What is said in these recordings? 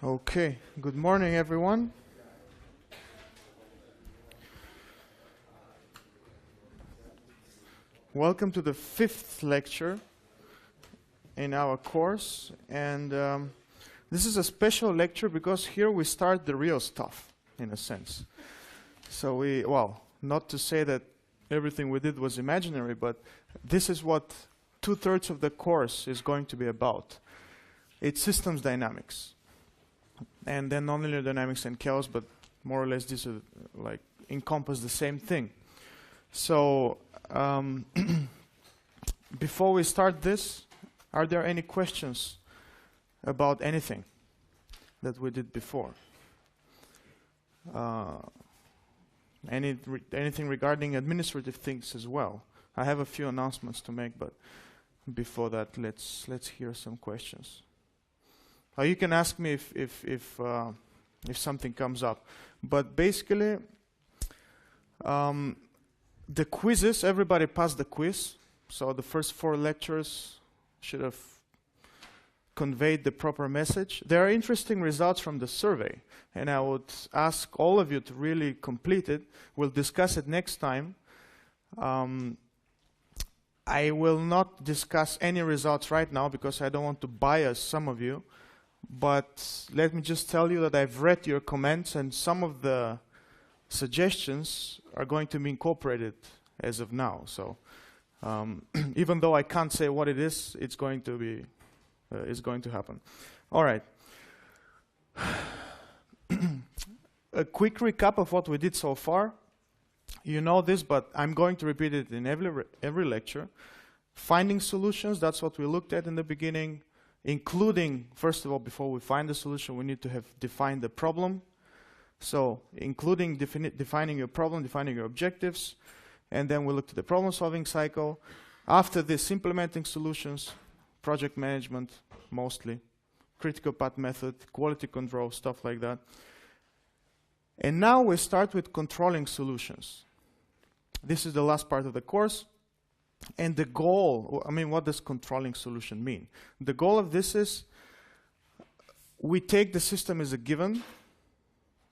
Okay, good morning everyone. Welcome to the 5th lecture in our course, and this is a special lecture because here we start the real stuff, in a sense. So well, not to say that everything we did was imaginary, but this is what 2/3 of the course is going to be about. It's systems dynamics. And then nonlinear dynamics and chaos, but more or less these are like encompass the same thing. So before we start this, are there any questions about anything that we did before? Anything regarding administrative things as well? I have a few announcements to make, but before that, let's hear some questions. You can ask me if something comes up, but basically, the quizzes. Everybody passed the quiz, so the first 4 lectures should have conveyed the proper message. There are interesting results from the survey, and I would ask all of you to really complete it. We'll discuss it next time. I will not discuss any results right now because I don't want to bias some of you. But let me just tell you that I've read your comments, and some of the suggestions are going to be incorporated as of now. So even though I can't say what it is, it's going to happen. All right. A quick recap of what we did so far. You know this, but I'm going to repeat it in every lecture. Finding solutions, that's what we looked at in the beginning. Including, first of all, before we find the solution, we need to have defined the problem. So, including defining your problem, defining your objectives, and then we look to the problem-solving cycle. After this, implementing solutions, project management, mostly, critical path method, quality control, stuff like that. And now we start with controlling solutions. This is the last part of the course. And the goal, what does controlling solution mean? The goal of this is we take the system as a given.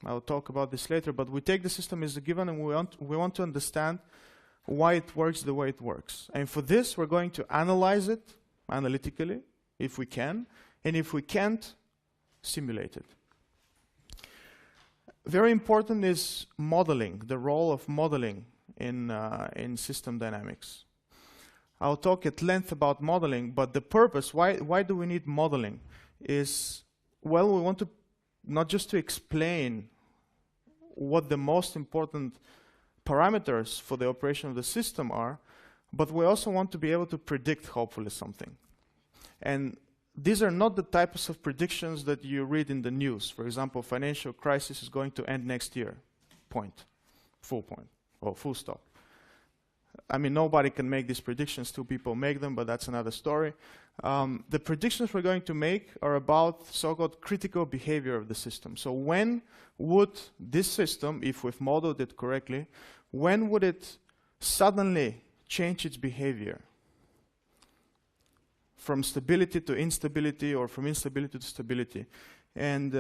I'll talk about this later, but we take the system as a given and we want to understand why it works the way it works. And for this, we're going to analyze it analytically, if we can, and if we can't, simulate it. Very important is modeling, the role of modeling in system dynamics. I'll talk at length about modeling, but the purpose, why do we need modeling, is, well, we want to not just to explain what the most important parameters for the operation of the system are, but we also want to be able to predict, hopefully, something. And these are not the types of predictions that you read in the news. For example, financial crisis is going to end next year, full point, or full stop. Nobody can make these predictions, 2 people make them, but that's another story. The predictions we're going to make are about so-called critical behavior of the system. So when would this system, if we've modeled it correctly, when would it suddenly change its behavior? From stability to instability, or from instability to stability. And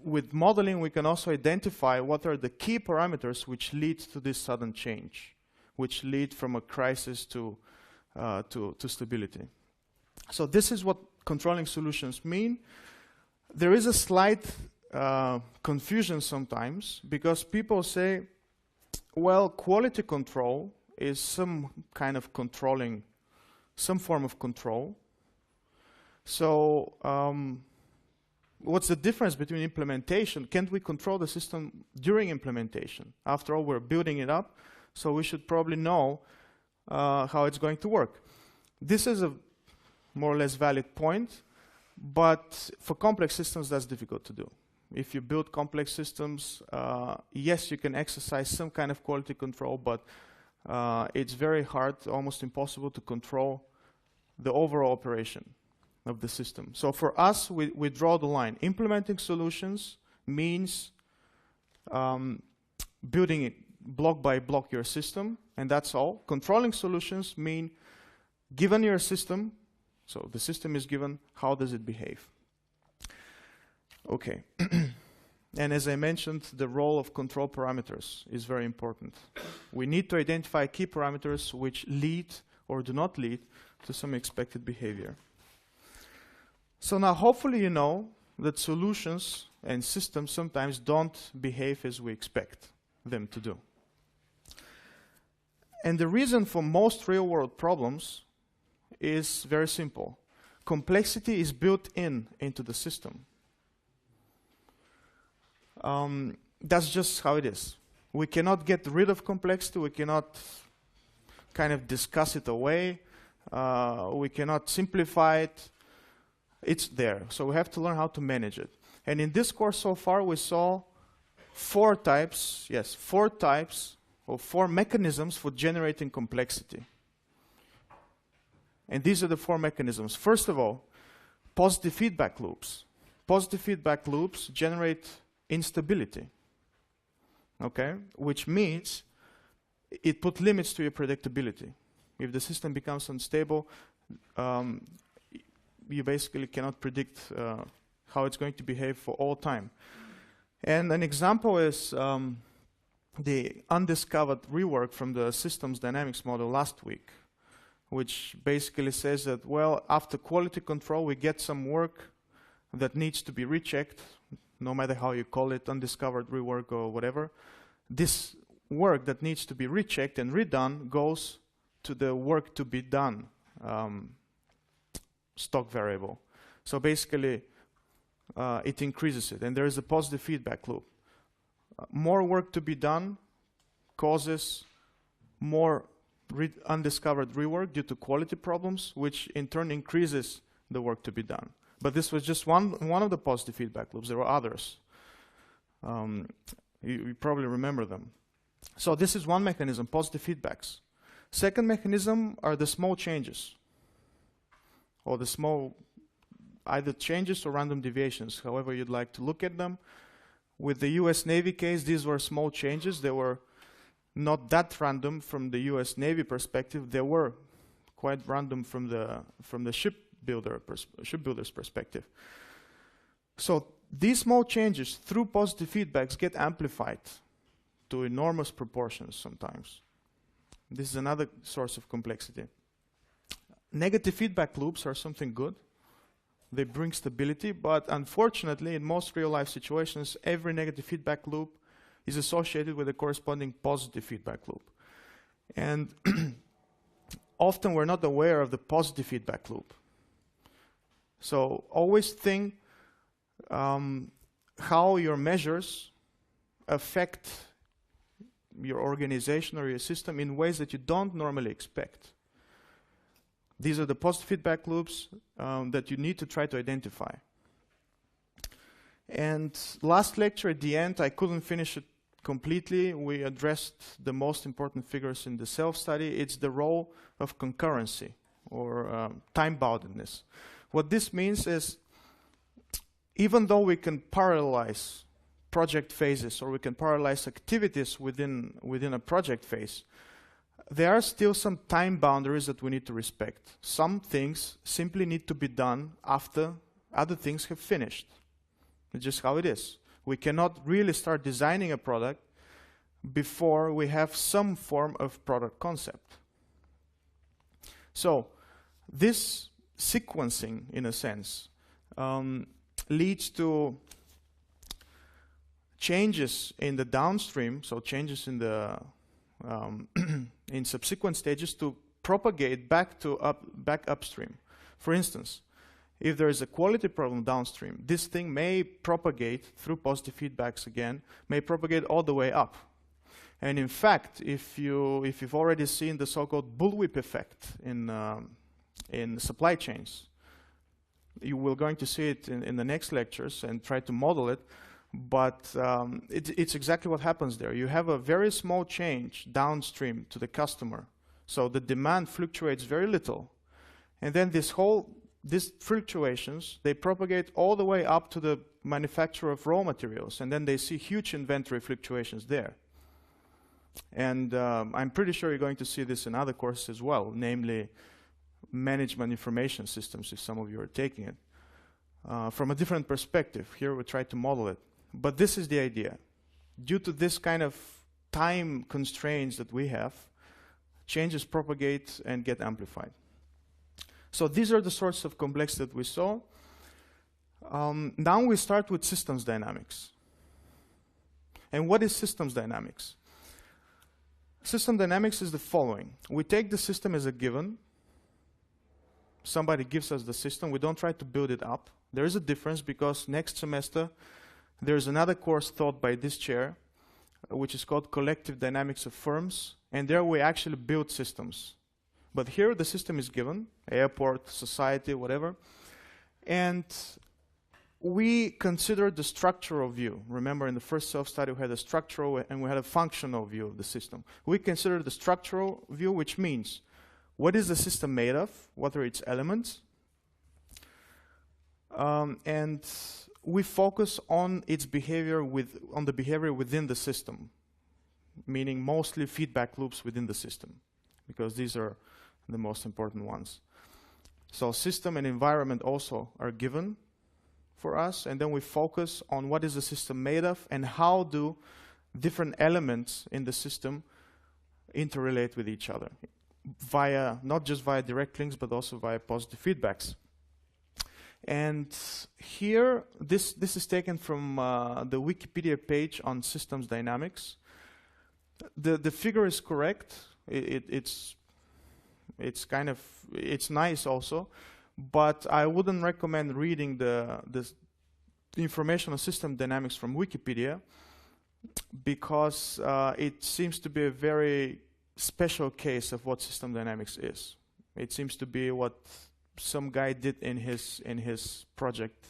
with modeling, we can also identify what are the key parameters which lead to this sudden change, which lead from a crisis to stability. So this is what controlling solutions mean. There is a slight confusion sometimes, because people say, well, quality control is some kind of controlling, some form of control. So what's the difference between implementation? Can't we control the system during implementation? After all, we're building it up, so we should probably know how it's going to work. This is a more or less valid point, but for complex systems, that's difficult to do. If you build complex systems, yes, you can exercise some kind of quality control, but it's very hard, almost impossible to control the overall operation of the system. So for us, we draw the line. Implementing solutions means building it block by block your system, and that's all. Controlling solutions mean, given your system, so the system is given, how does it behave? Okay. And as I mentioned, the role of control parameters is very important. We need to identify key parameters which lead or do not lead to some expected behavior. So now hopefully you know that solutions and systems sometimes don't behave as we expect them to do. And the reason for most real-world problems is very simple. Complexity is built into the system. That's just how it is. We cannot get rid of complexity. We cannot kind of discuss it away. We cannot simplify it. It's there. So we have to learn how to manage it. And in this course so far, we saw four types or four mechanisms for generating complexity. And these are the four mechanisms. First of all, positive feedback loops. Positive feedback loops generate instability, okay? Which means it puts limits to your predictability. If the system becomes unstable, you basically cannot predict how it's going to behave for all time. And an example is the undiscovered rework from the systems dynamics model last week, which basically says that, well, after quality control, we get some work that needs to be rechecked, no matter how you call it, undiscovered rework or whatever. This work that needs to be rechecked and redone goes to the work to be done stock variable. So basically, it increases it, and there is a positive feedback loop. More work to be done causes more undiscovered rework due to quality problems, which in turn increases the work to be done. But this was just one of the positive feedback loops. There were others. You probably remember them. So this is one mechanism, positive feedbacks. Second mechanism are the small changes, or the small either changes or random deviations, however you'd like to look at them. With the US Navy case, these were small changes. They were not that random from the US Navy perspective. They were quite random from the shipbuilder's perspective. So these small changes through positive feedbacks get amplified to enormous proportions sometimes. This is another source of complexity. Negative feedback loops are something good. They bring stability, but unfortunately, in most real-life situations, every negative feedback loop is associated with a corresponding positive feedback loop. And often we're not aware of the positive feedback loop. So always think how your measures affect your organization or your system in ways that you don't normally expect. These are the positive feedback loops that you need to try to identify. And last lecture at the end, I couldn't finish it completely. We addressed the most important figures in the self-study. It's the role of concurrency or time-boundedness. What this means is, even though we can parallelize project phases or we can parallelize activities within a project phase, there are still some time boundaries that we need to respect. Some things simply need to be done after other things have finished. It's just how it is. We cannot really start designing a product before we have some form of product concept. So this sequencing, in a sense, leads to changes in the downstream, so changes in the in subsequent stages to propagate back upstream. For instance, if there is a quality problem downstream, this thing may propagate through positive feedbacks again, may propagate all the way up. And in fact, if you've already seen the so-called bullwhip effect in supply chains, you will going to see it in the next lectures and try to model it. But it's exactly what happens there. You have a very small change downstream to the customer. So the demand fluctuates very little. And then these fluctuations, they propagate all the way up to the manufacturer of raw materials. And then they see huge inventory fluctuations there. And I'm pretty sure you're going to see this in other courses as well, namely management information systems, if some of you are taking it. from a different perspective. Here we try to model it. But this is the idea. Due to this kind of time constraints that we have, changes propagate and get amplified. So these are the sorts of complexity that we saw. Now we start with systems dynamics. And what is systems dynamics? System dynamics is the following. We take the system as a given. Somebody gives us the system. We don't try to build it up. There is a difference because next semester there's another course taught by this chair, which is called Collective Dynamics of Firms. And there we actually build systems. But here the system is given, airport, society, whatever. And we consider the structural view. Remember in the first self-study we had a structural and we had a functional view of the system. We consider the structural view, which means what is the system made of? What are its elements? And we focus on its behavior on the behavior within the system, meaning mostly feedback loops within the system, because these are the most important ones. So system and environment also are given for us, and then we focus on what is the system made of and how do different elements in the system interrelate with each other, not just via direct links, but also via positive feedbacks. And here, this is taken from the Wikipedia page on systems dynamics. The figure is correct. It's nice also, but I wouldn't recommend reading the information on system dynamics from Wikipedia because it seems to be a very special case of what system dynamics is. It seems to be what some guy did in his project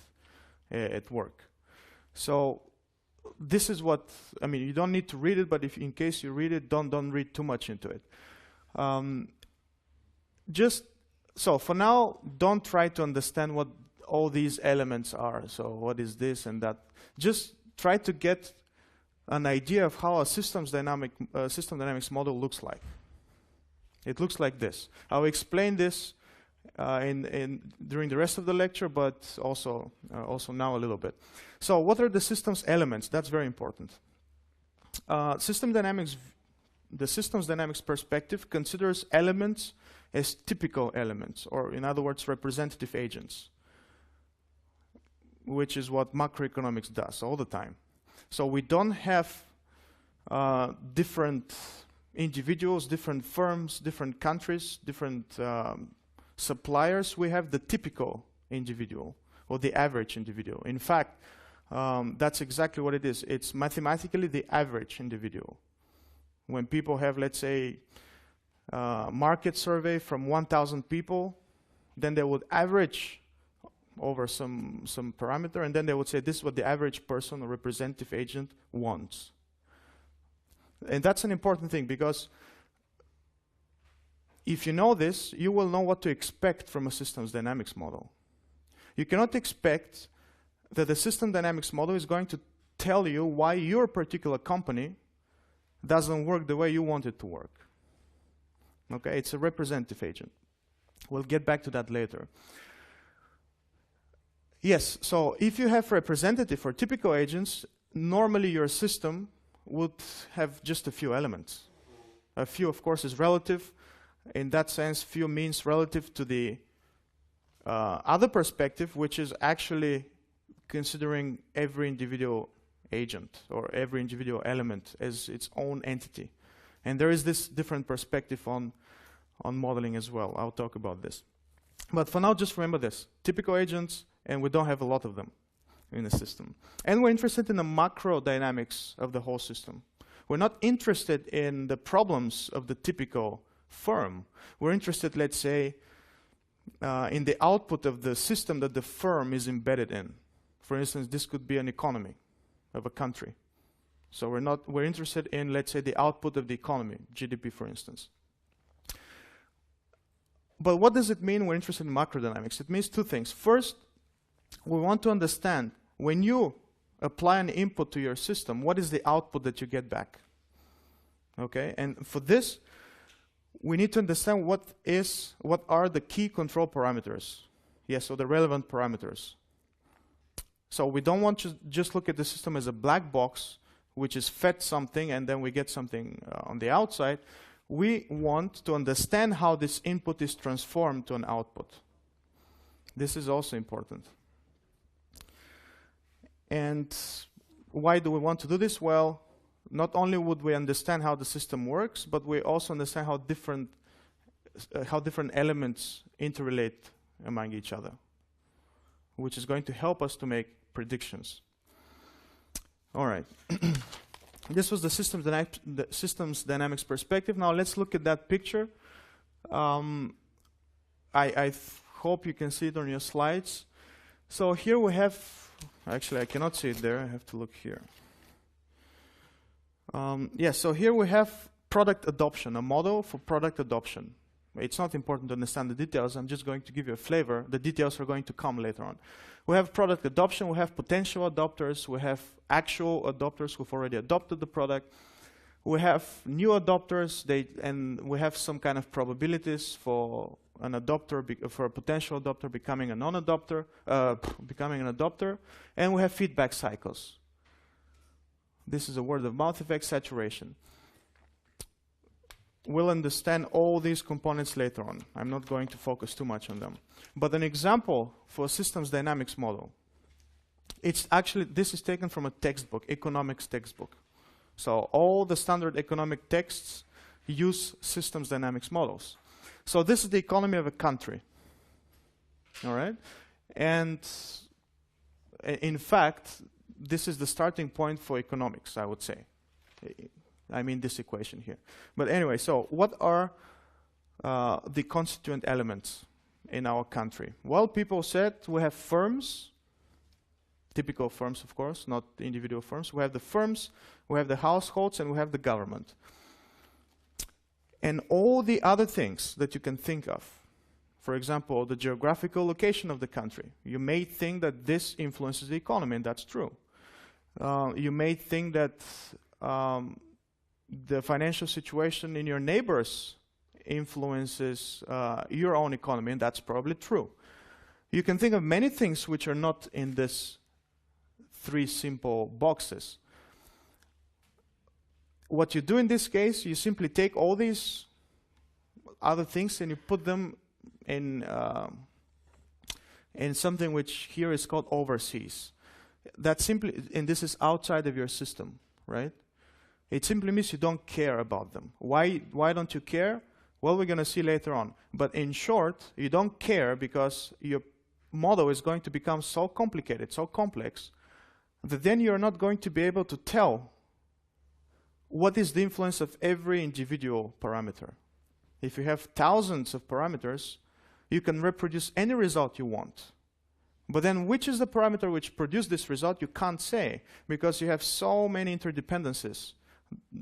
at work. So this is what, I mean, you don't need to read it, but if in case you read it, don't read too much into it. So for now, don't try to understand what all these elements are. So what is this and that? Just try to get an idea of how a system dynamics model looks like. It looks like this. I'll explain this during the rest of the lecture, but also now a little bit. So what are the system's elements? That's very important. The systems dynamics perspective considers elements as typical elements, or in other words, representative agents, which is what macroeconomics does all the time. So we don't have different individuals, different firms, different countries, different suppliers. We have the typical individual, or the average individual. In fact, that's exactly what it is. It's mathematically the average individual. When people have, let's say, market survey from 1,000 people, then they would average over some parameter, and then they would say this is what the average person or representative agent wants. And that's an important thing, because if you know this, you will know what to expect from a systems dynamics model. You cannot expect that the system dynamics model is going to tell you why your particular company doesn't work the way you want it to work. Okay, it's a representative agent. We'll get back to that later. Yes, so if you have representative or typical agents, normally your system would have just a few elements. A few, of course, is relative. In that sense, few means relative to the other perspective, which is actually considering every individual agent or every individual element as its own entity. And there is this different perspective on modeling as well. I'll talk about this. But for now, just remember this. Typical agents, and we don't have a lot of them in the system. And we're interested in the macro dynamics of the whole system. We're not interested in the problems of the typical firm. We're interested, let's say, in the output of the system that the firm is embedded in. For instance, this could be an economy of a country. So we're interested in, let's say, the output of the economy, GDP, for instance. But what does it mean we're interested in macrodynamics? It means two things. First, we want to understand when you apply an input to your system, what is the output that you get back? Okay, and for this, we need to understand what are the key control parameters. Yes, so the relevant parameters. So we don't want to just look at the system as a black box, which is fed something and then we get something on the outside. We want to understand how this input is transformed to an output. This is also important. And why do we want to do this? Well, not only would we understand how the system works, but we also understand how different elements interrelate among each other, which is going to help us to make predictions. All right. This was the systems dynamics perspective. Now let's look at that picture. I hope you can see it on your slides. So here we have, actually I cannot see it there, I have to look here. So here we have product adoption, a model for product adoption. It's not important to understand the details, I'm just going to give you a flavor. The details are going to come later on. We have product adoption, we have potential adopters, we have actual adopters who've already adopted the product. We have new adopters, and we have some kind of probabilities for an adopter, for a potential adopter becoming a non-adopter, becoming an adopter, and we have feedback cycles. This is a word of mouth effect, saturation. We'll understand all these components later on. I'm not going to focus too much on them. But an example for a systems dynamics model, it's actually, this is taken from a textbook, economics textbook. So all the standard economic texts use systems dynamics models. So this is the economy of a country, all right? And in fact, this is the starting point for economics, I would say. I mean this equation here. But anyway, so what are the constituent elements in our country? Well, people said we have firms, typical firms, of course, not individual firms. We have the firms, we have the households, and we have the government. And all the other things that you can think of, for example, the geographical location of the country. You may think that this influences the economy, and that's true. You may think that the financial situation in your neighbors influences your own economy, and that's probably true. You can think of many things which are not in this three simple boxes. What you do in this case, you simply take all these other things and you put them in something which here is called overseas. That simply, and this is outside of your system, right? It simply means you don't care about them. Why don't you care? Well, we're going to see later on. But in short, you don't care because your model is going to become so complicated, so complex, that then you're not going to be able to tell what is the influence of every individual parameter. If you have thousands of parameters, you can reproduce any result you want. But then which is the parameter which produced this result, you can't say, because you have so many interdependencies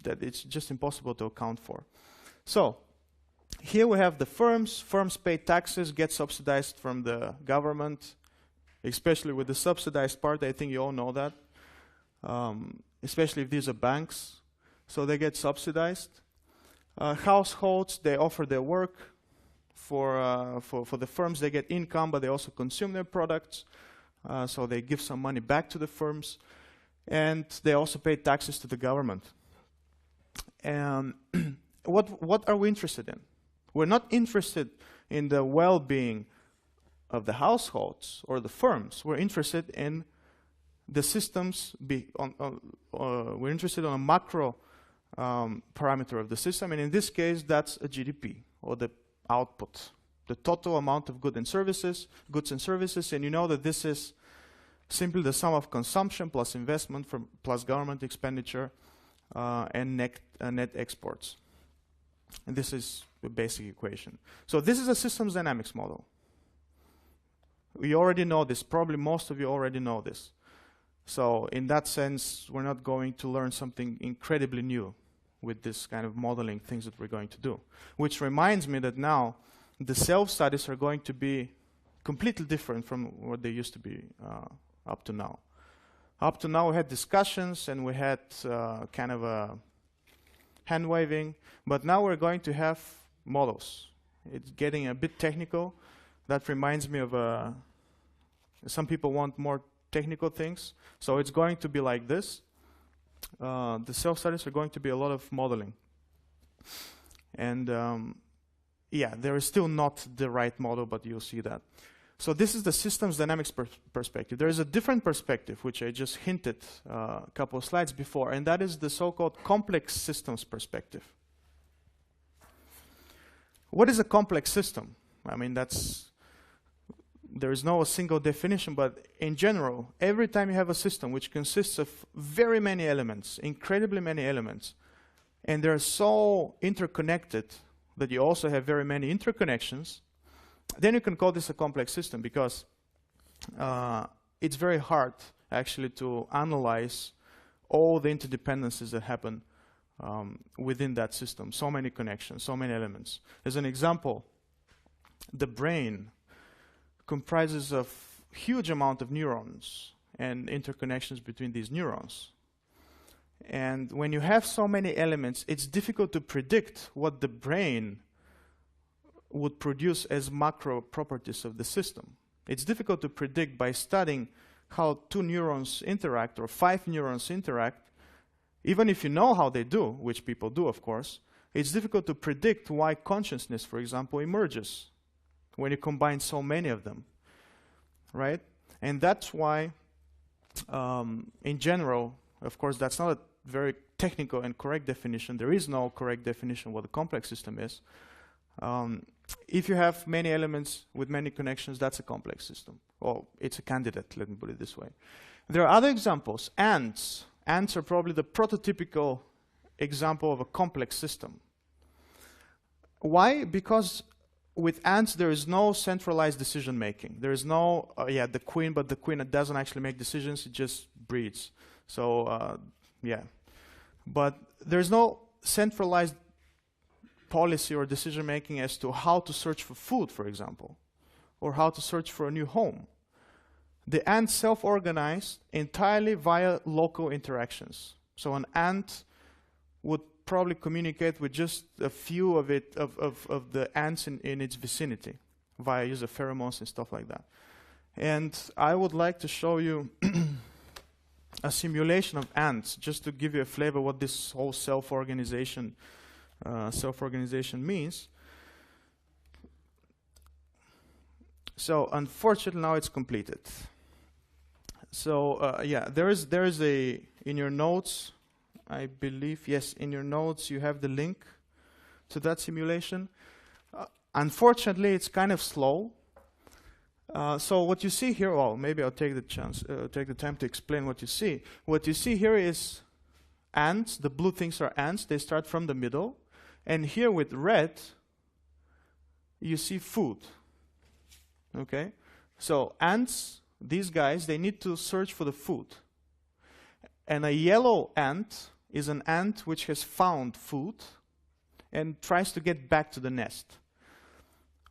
that it's just impossible to account for. So here we have the firms. Firms pay taxes, get subsidized from the government, especially with the subsidized part. I think you all know that, especially if these are banks. So they get subsidized. Households, they offer their work. For the firms, they get income, but they also consume their products. So they give some money back to the firms. And they also pay taxes to the government. And what are we interested in? We're not interested in the well-being of the households or the firms. We're interested in the systems. We're interested in a macro parameter of the system, and in this case, that's a GDP, or the output, the total amount of goods and services, and you know that this is simply the sum of consumption plus investment plus government expenditure and net exports. And this is the basic equation. So this is a systems dynamics model. We already know this. Probably most of you already know this. So in that sense, we're not going to learn something incredibly new with this kind of modeling things that we're going to do. Which reminds me that now the self-studies are going to be completely different from what they used to be up to now. Up to now we had discussions and we had kind of a hand-waving, but now we're going to have models. It's getting a bit technical. That reminds me of some people want more technical things. So it's going to be like this. The self-studies are going to be a lot of modeling. And yeah, there is still not the right model, but you'll see that. So this is the systems dynamics perspective. There is a different perspective, which I just hinted a couple of slides before, and that is the so-called complex systems perspective. What is a complex system? I mean, there is no single definition, but in general, every time you have a system which consists of very many elements, incredibly many elements, and they're so interconnected that you also have very many interconnections, then you can call this a complex system, because it's very hard actually to analyze all the interdependencies that happen within that system. So many connections, so many elements. As an example, the brain comprises of huge amount of neurons and interconnections between these neurons. And when you have so many elements, it's difficult to predict what the brain would produce as macro properties of the system. It's difficult to predict by studying how 2 neurons interact or 5 neurons interact. Even if you know how they do, which people do, of course, it's difficult to predict why consciousness, for example, emerges when you combine so many of them, right? And that's why, in general, of course, that's not a very technical and correct definition. There is no correct definition of what a complex system is. If you have many elements with many connections, that's a complex system. Or it's a candidate, let me put it this way. There are other examples. Ants. Ants are probably the prototypical example of a complex system. Why? Because with ants, there is no centralized decision making. There is no, the queen, but the queen doesn't actually make decisions, it just breeds. So, yeah. But there's no centralized policy or decision making as to how to search for food, for example, or how to search for a new home. The ants self-organize entirely via local interactions. So an ant would probably communicate with just a few of the ants in its vicinity via use of pheromones and stuff like that. And I would like to show you a simulation of ants, just to give you a flavor what this whole self-organization means. So unfortunately now it's completed. So yeah, there is a, in your notes, I believe, yes, in your notes you have the link to that simulation. Unfortunately, it's kind of slow. So what you see here, well, maybe I'll take the time to explain what you see. What you see here is ants. The blue things are ants. They start from the middle. And here with red, you see food. Okay? So ants, these guys, they need to search for the food. And a yellow ant is an ant which has found food and tries to get back to the nest,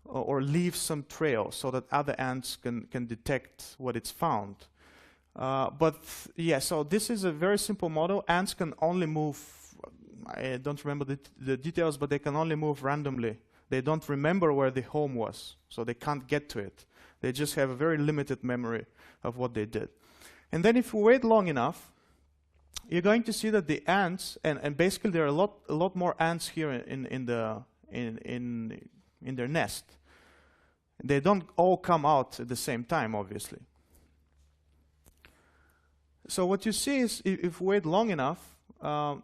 or leave some trail so that other ants can detect what it's found. But yeah, so this is a very simple model. Ants can only move, I don't remember the details, but they can only move randomly. They don't remember where the home was, so they can't get to it. They just have a very limited memory of what they did. And then if you wait long enough, you're going to see that the ants, and basically there are a lot more ants here in their nest. They don't all come out at the same time, obviously. So what you see is, if you wait long enough,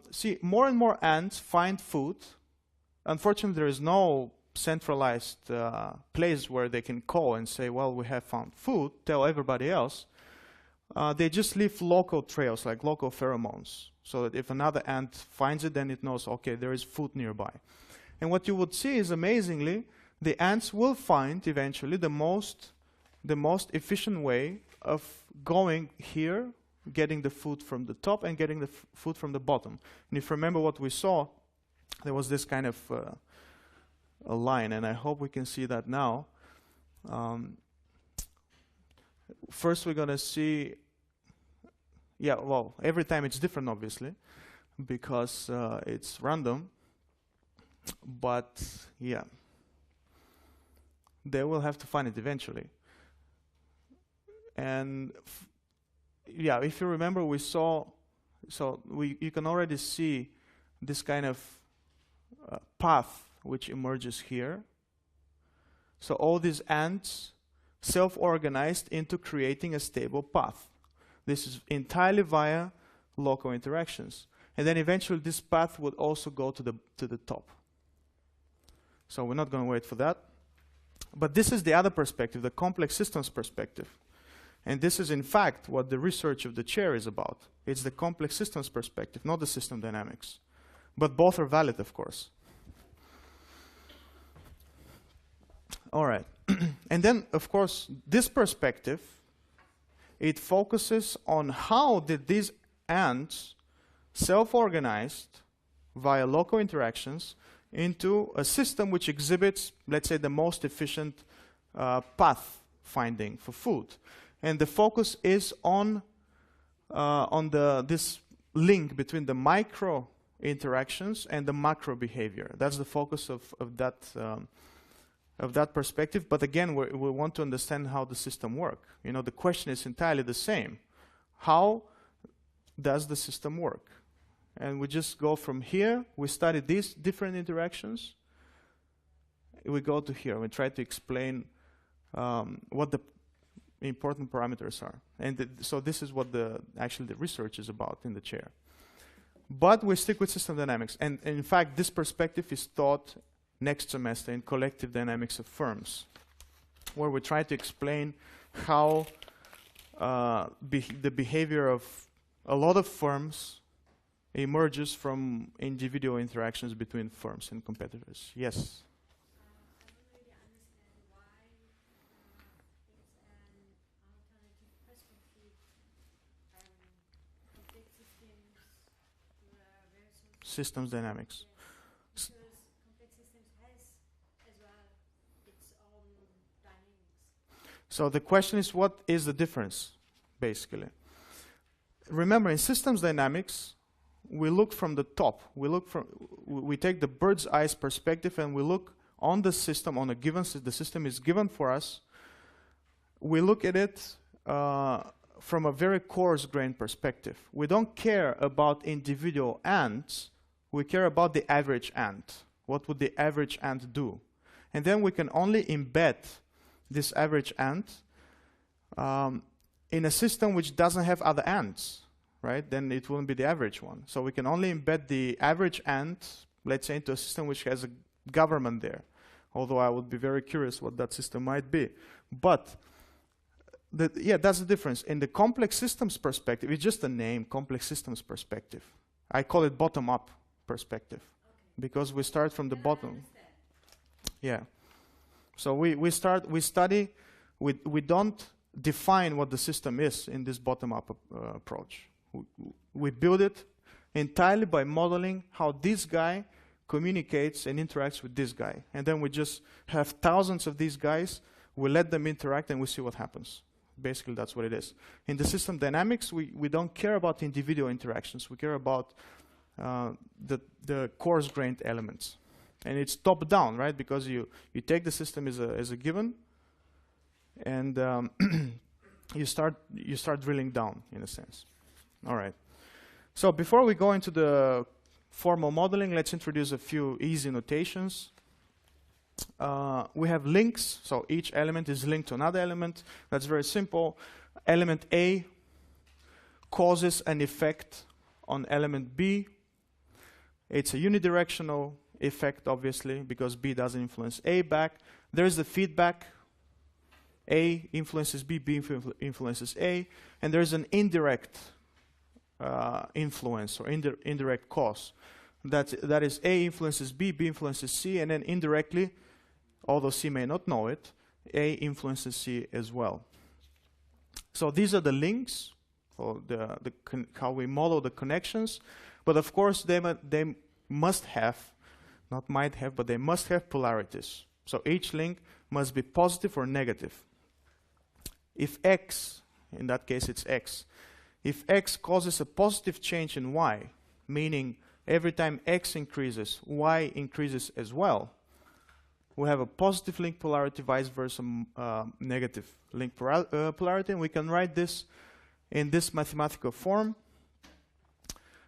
see more and more ants find food. Unfortunately, there is no centralized place where they can call and say, well, we have found food, tell everybody else. They just leave local trails, like local pheromones, so that if another ant finds it, then it knows, okay, there is food nearby. And what you would see is, amazingly, the ants will find eventually the most efficient way of going here, getting the food from the top and getting the food from the bottom. And if you remember what we saw, there was this kind of a line, and I hope we can see that now. First we're going to see, yeah, well, every time it's different, obviously, because it's random. But yeah, they will have to find it eventually. And yeah, if you remember, we saw, you can already see this kind of path which emerges here. So all these ants self-organized into creating a stable path. This is entirely via local interactions. And then eventually this path would also go to the top. So we're not going to wait for that. But this is the other perspective, the complex systems perspective. And this is in fact what the research of the chair is about. It's the complex systems perspective, not the system dynamics. But both are valid, of course. All right. And then, of course, this perspective, it focuses on how did these ants self-organized via local interactions into a system which exhibits, let's say, the most efficient path finding for food. And the focus is on this link between the micro interactions and the macro behavior. That's the focus of that perspective. But again, we want to understand how the system works. You know, the question is entirely the same. How does the system work? And we just go from here. We study these different interactions. We go to here. We try to explain what the important parameters are. And so this is what actually the research is about in the chair. But we stick with system dynamics. And in fact, this perspective is taught next semester in collective dynamics of firms, where we try to explain how the behavior of a lot of firms emerges from individual interactions between firms and competitors. Yes? I don't really understand why it's an alternative perspective, complex systems versus Systems dynamics. because complex systems has as well its own dynamics. So the question is, what is the difference, basically? Remember, in systems dynamics, we look from the top. We take the bird's eye perspective and we look on the system, on a given system. The system is given for us. We look at it from a very coarse-grained perspective. We don't care about individual ants. We care about the average ant. What would the average ant do? And then we can only embed this average ant in a system which doesn't have other ants, right? Then it wouldn't be the average one. So we can only embed the average ant, let's say, into a system which has a government there. Although I would be very curious what that system might be. But yeah, that's the difference. In the complex systems perspective, it's just a name, complex systems perspective. I call it bottom-up perspective, because we start from the bottom. Yeah. So we study, we don't define what the system is in this bottom-up approach. We build it entirely by modeling how this guy communicates and interacts with this guy. And then we just have thousands of these guys, we let them interact and we see what happens. Basically, that's what it is. In the system dynamics, we don't care about individual interactions. We care about the coarse-grained elements. And it's top-down, right? Because you take the system as a given, and you start drilling down, in a sense. All right. So before we go into the formal modeling, let's introduce a few easy notations. We have links, so each element is linked to another element. That's very simple. Element A causes an effect on element B. It's a unidirectional effect, obviously, because B doesn't influence A back. There's the feedback. A influences B, B influences A, and there's an indirect influence or indirect cause. That is A influences B, B influences C, and then indirectly, although C may not know it, A influences C as well. So these are the links, or how we model the connections. But of course, they must have, not might have, but they must have polarities. So each link must be positive or negative. If X, in that case it's X, if X causes a positive change in Y, meaning every time X increases, Y increases as well, we have a positive link polarity, vice versa negative link polarity, and we can write this in this mathematical form.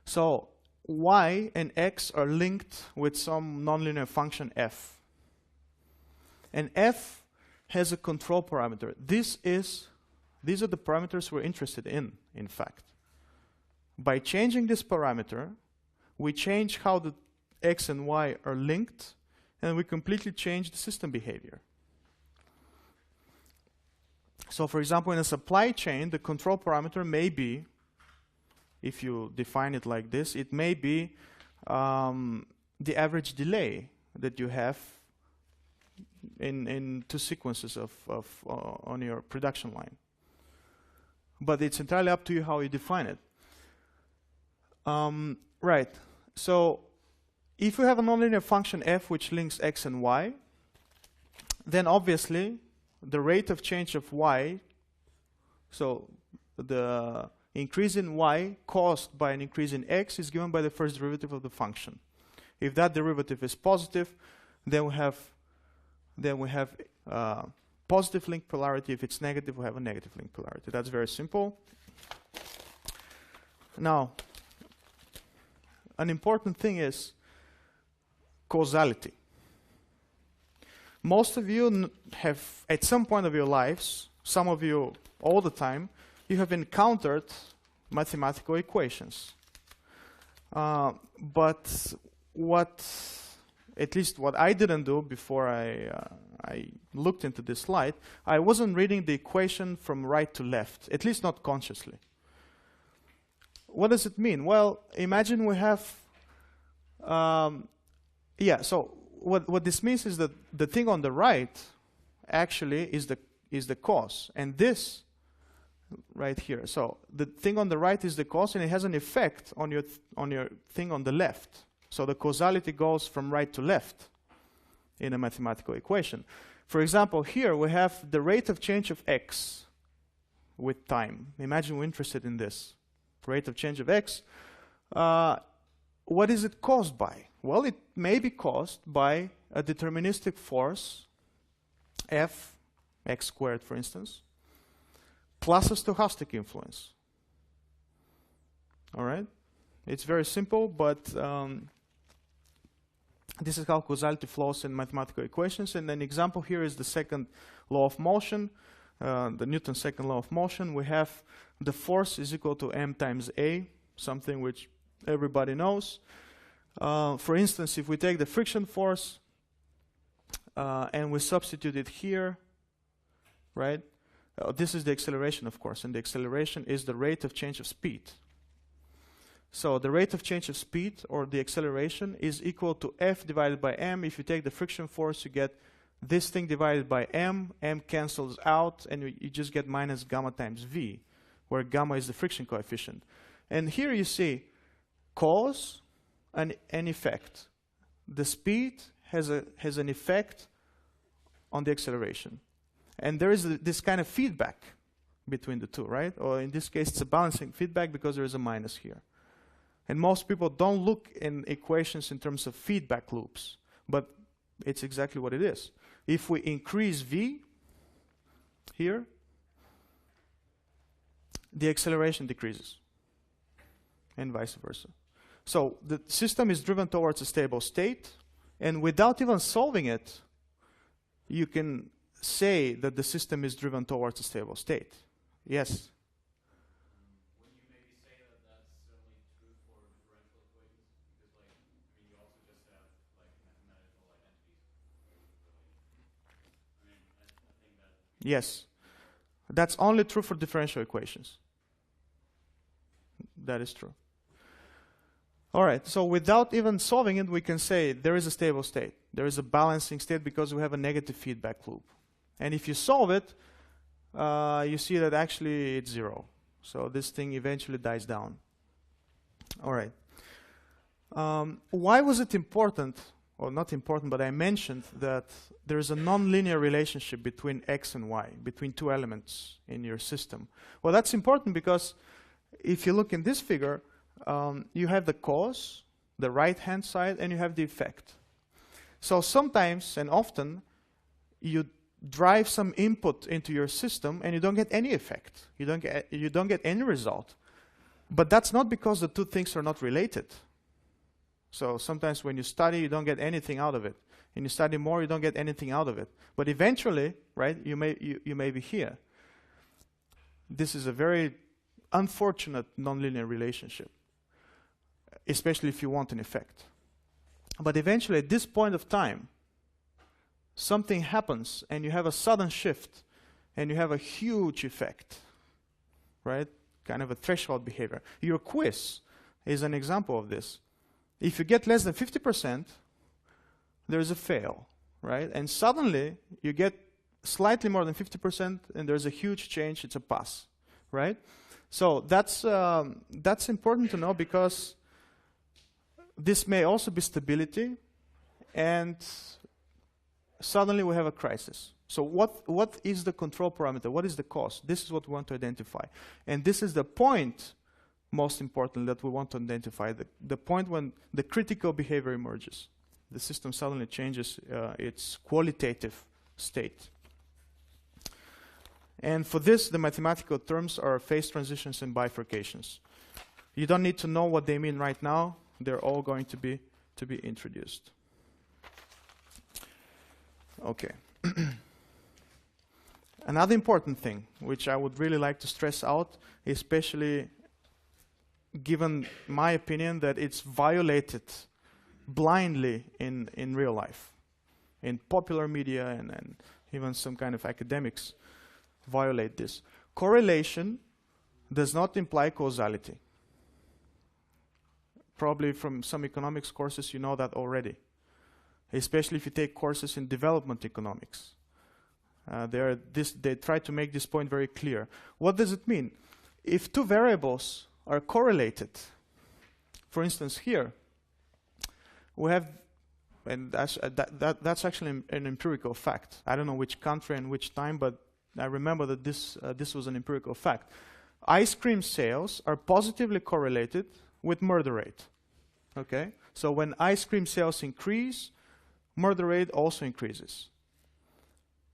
So y and x are linked with some nonlinear function f. And f has a control parameter. These are the parameters we're interested in fact. By changing this parameter, we change how the x and y are linked, and we completely change the system behavior. So for example, in a supply chain, the control parameter may be, if you define it like this, it may be the average delay that you have in two sequences on your production line. But it's entirely up to you how you define it. Right. So if you have a nonlinear function f which links x and y, then obviously the rate of change of y, so the increase in y caused by an increase in x, is given by the first derivative of the function. If that derivative is positive, then we have positive link polarity. If it's negative, we have a negative link polarity. That's very simple. Now, an important thing is causality. Most of you have, at some point of your lives, some of you all the time, you have encountered mathematical equations. But at least what I didn't do before I looked into this slide, I wasn't reading the equation from right to left, at least not consciously. What does it mean? Well, imagine we have, so what this means is that the thing on the right actually is the cause, and this right here. So the thing on the right is the cause, and it has an effect on your thing on the left. So the causality goes from right to left in a mathematical equation. For example, here we have the rate of change of x with time. Imagine we're interested in this. Rate of change of x. What is it caused by? Well, it may be caused by a deterministic force, f, x squared, for instance, plus a stochastic influence. All right? It's very simple, but this is how causality flows in mathematical equations. And an example here is the second law of motion, the Newton's second law of motion. We have the force is equal to m times a, something which everybody knows. For instance, if we take the friction force and we substitute it here, right? This is the acceleration, of course, and the acceleration is the rate of change of speed. So the rate of change of speed, or the acceleration, is equal to f divided by m. If you take the friction force, you get this thing divided by m cancels out, and you just get minus gamma times v, where gamma is the friction coefficient. And here you see cause and an effect. The speed has an effect on the acceleration. And there is this kind of feedback between the two, right? Or in this case, it's a balancing feedback because there is a minus here. And most people don't look in equations in terms of feedback loops, but it's exactly what it is. If we increase v here, the acceleration decreases, and vice versa. So the system is driven towards a stable state, and without even solving it, you can say that the system is driven towards a stable state. Yes? Would you maybe say that that's certainly true for differential equations? Because, like, I mean, you also just have, like, mathematical identities. I mean, I think that... Yes. That's only true for differential equations. That is true. All right, so without even solving it, we can say there is a stable state. There is a balancing state because we have a negative feedback loop. And if you solve it, you see that actually it's zero. So this thing eventually dies down. All right. Why was it important, or not important, but I mentioned that there is a nonlinear relationship between x and y, between two elements in your system? Well, that's important because if you look in this figure, you have the cause, the right-hand side, and you have the effect. So sometimes and often, you drive some input into your system and you don't get any effect. You don't get any result. But that's not because the two things are not related. So sometimes when you study, you don't get anything out of it. And you study more, you don't get anything out of it. But eventually, right, you may be here. This is a very unfortunate nonlinear relationship, especially if you want an effect. But eventually, at this point of time, something happens and you have a sudden shift and you have a huge effect, right? Kind of a threshold behavior. Your quiz is an example of this. If you get less than 50%, there's a fail, right? And suddenly you get slightly more than 50% and there's a huge change, it's a pass, right? So that's important to know, because this may also be stability, and suddenly we have a crisis. So what is the control parameter? What is the cost? This is what we want to identify. And this is the point, most important, that we want to identify, the point when the critical behavior emerges. The system suddenly changes its qualitative state. And for this, the mathematical terms are phase transitions and bifurcations. You don't need to know what they mean right now. They're all going to be introduced. Okay. Another important thing, which I would really like to stress out, especially given my opinion that it's violated blindly in real life, in popular media and even some kind of academics violate this. Correlation does not imply causality. Probably from some economics courses you know that already, especially if you take courses in development economics. They try to make this point very clear. What does it mean? If two variables are correlated, for instance here, we have, and that's actually an empirical fact. I don't know which country and which time, but I remember that this was an empirical fact. Ice cream sales are positively correlated with murder rate. Okay? So when ice cream sales increase, murder rate also increases.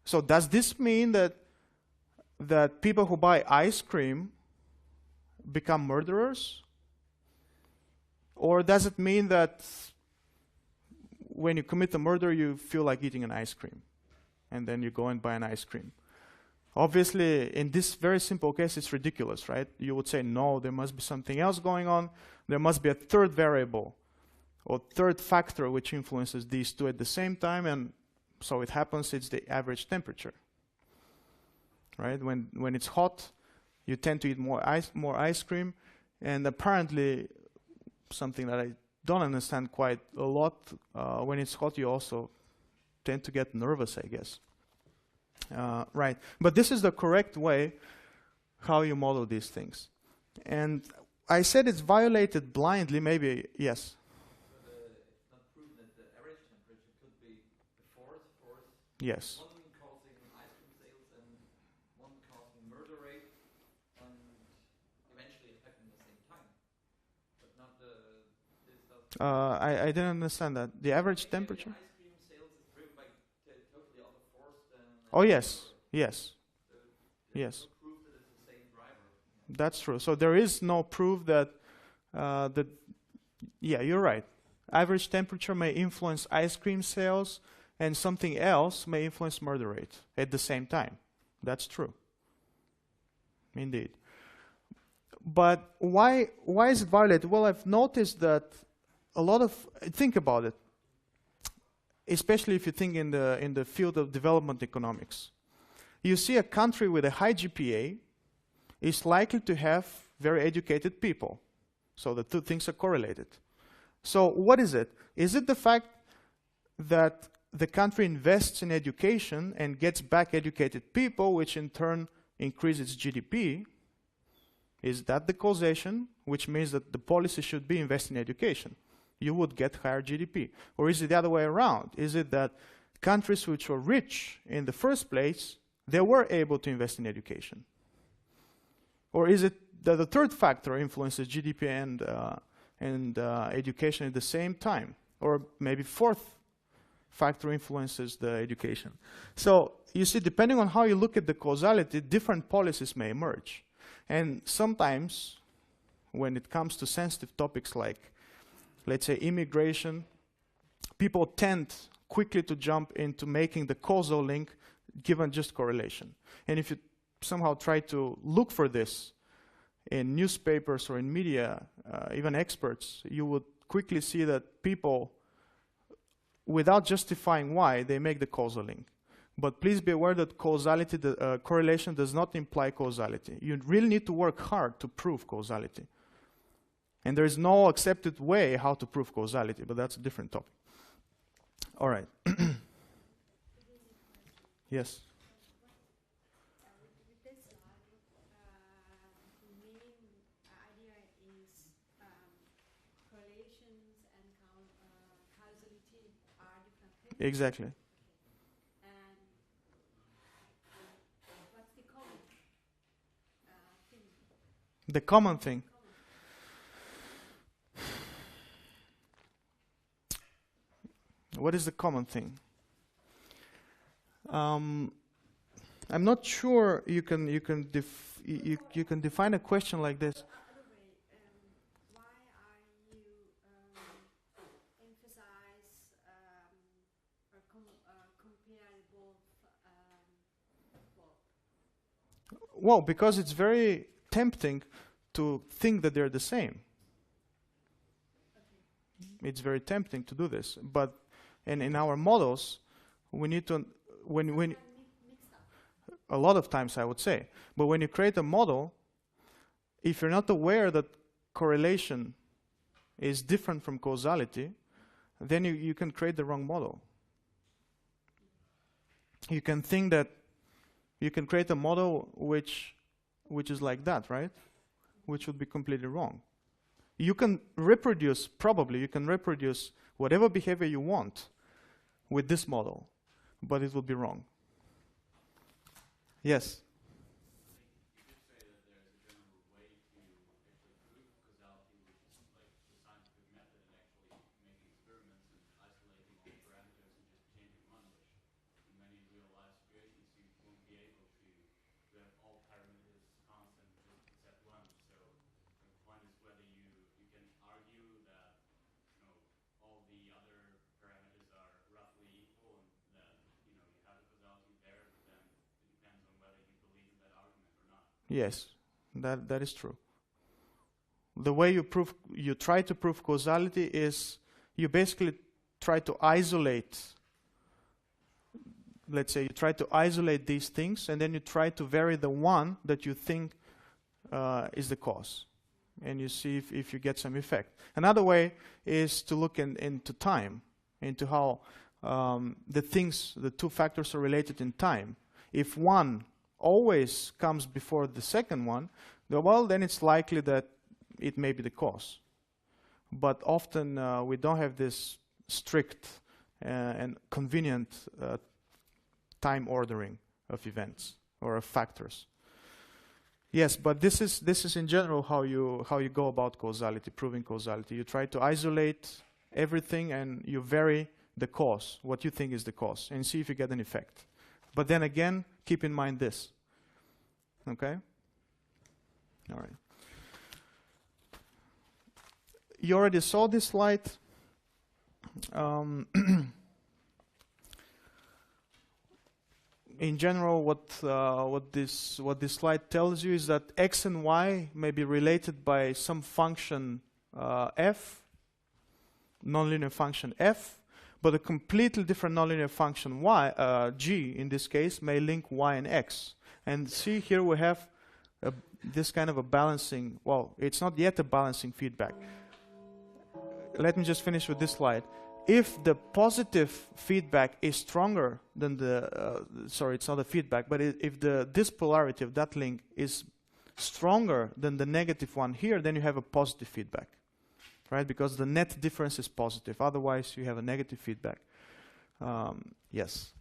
So does this mean that people who buy ice cream become murderers? Or does it mean that when you commit a murder, you feel like eating an ice cream, and then you go and buy an ice cream? Obviously, in this very simple case, it's ridiculous, right? You would say, no, there must be something else going on. There must be a third variable or third factor which influences these two at the same time, and so it happens, it's the average temperature, right? When it's hot, you tend to eat more ice cream, and apparently, something that I don't understand quite a lot, when it's hot, you also tend to get nervous, I guess. Right, but this is the correct way how you model these things. And I said it's violated blindly, maybe, yes? But it's not proven that the average temperature could be the force. Yes. One causing ice cream sales and one causing murder rate, and eventually it happened at the same time. But not I didn't understand that. The average temperature? Ice cream sales is driven by totally other force than... Oh, yes. Yes. There's no proof that it's the same driver. That's true. So there is no proof that, yeah, you're right. Average temperature may influence ice cream sales, and something else may influence murder rate at the same time. That's true. Indeed. But why is it violated? Well, I've noticed that a lot of, think about it, especially if you think in the field of development economics. You see a country with a high GPA is likely to have very educated people. So the two things are correlated. So what is it? Is it the fact that the country invests in education and gets back educated people, which in turn increases GDP? Is that the causation, which means that the policy should be invest in education? You would get higher GDP. Or is it the other way around? Is it that countries which were rich in the first place, they were able to invest in education? Or is it that the third factor influences GDP and education at the same time? Or maybe fourth, factor influences the education. So you see, depending on how you look at the causality, different policies may emerge. And sometimes, when it comes to sensitive topics like, let's say, immigration, people tend quickly to jump into making the causal link given just correlation. And if you somehow try to look for this in newspapers or in media, even experts, you would quickly see that people, without justifying why, they make the causal link. But please be aware that causality, correlation does not imply causality. You really need to work hard to prove causality. And there is no accepted way how to prove causality, but that's a different topic. All right. Yes. With this slide, the main idea is correlations and causality are different things. Exactly. And what's the common thing? The common thing. What is the common thing? I'm not sure you can define a question like this. Other way, why are you emphasize or compare both? Well, because it's very tempting to think that they're the same. It's very tempting to do this, but in our models, we need to when a lot of times I would say, but when you create a model, if you're not aware that correlation is different from causality, then you can create the wrong model. You can think that you can create a model which is like that, right? Which would be completely wrong. You can reproduce, probably you can reproduce whatever behavior you want with this model, but it would be wrong. Yes? You could say that there's a general way to actually prove causality, which is like the scientific method and actually making experiments and isolating all parameters and just changing one, which in many real-life situations you won't be able to have all parameters constant just except one. So the point is whether you can argue that all the other parameters are roughly equal and that you have a causality there, but then it depends on whether you believe in that argument or not. Yes, that is true. The way you try to prove causality is you basically try to isolate, let's say you try to isolate these things and then you try to vary the one that you think is the cause. And you see if you get some effect. Another way is to look into time, into how the two factors are related in time. If one always comes before the second one, well, then it's likely that it may be the cause. But often we don't have this strict and convenient time ordering of events or of factors. Yes, but this is in general how you go about causality, proving causality. You try to isolate everything and you vary the cause, what you think is the cause, and see if you get an effect. But then again, keep in mind this. Okay? All right. You already saw this slide. In general, what this slide tells you is that x and y may be related by some function f, nonlinear function f, but a completely different nonlinear function y, g in this case, may link y and x. And see here we have this kind of a balancing, well, it's not yet a balancing feedback. Let me just finish with this slide. If the positive feedback is stronger than the, sorry, it's not a feedback, but if this polarity of that link is stronger than the negative one here, then you have a positive feedback, right? Because the net difference is positive. Otherwise, you have a negative feedback. Yes.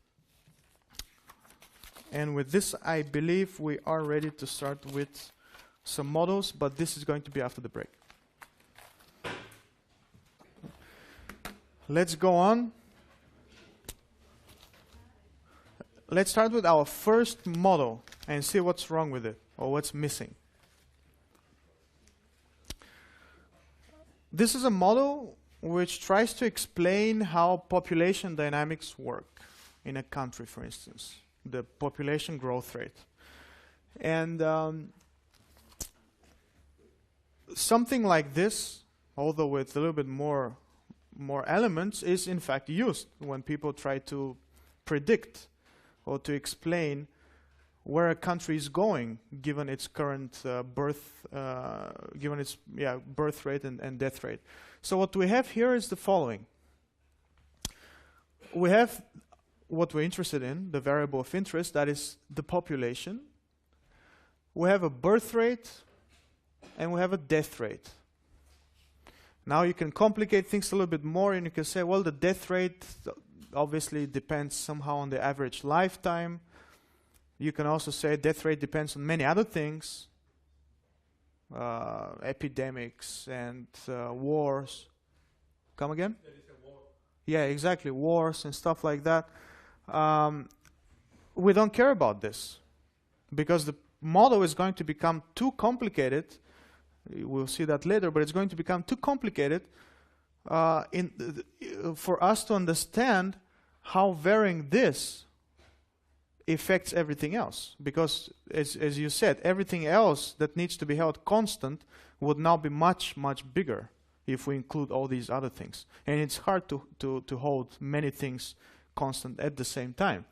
And with this, I believe we are ready to start with some models, but this is going to be after the break. Let's go on. let's start with our first model and see what's wrong with it or what's missing. This is a model which tries to explain how population dynamics work in a country, for instance, the population growth rate. And something like this, although with a little bit more elements, is in fact used when people try to predict or to explain where a country is going, given its current birth rate and death rate. So what we have here is the following. We have what we're interested in, the variable of interest, that is the population. We have a birth rate, and we have a death rate. Now you can complicate things a little bit more, and you can say, well, the death rate obviously depends somehow on the average lifetime. You can also say death rate depends on many other things, epidemics and wars. Come again? There is a war. Yeah, exactly, wars and stuff like that. We don't care about this because the model is going to become too complicated. We'll see that later, but it's going to become too complicated for us to understand how varying this affects everything else. Because, as you said, everything else that needs to be held constant would now be much, much bigger if we include all these other things. And it's hard to hold many things constant at the same time.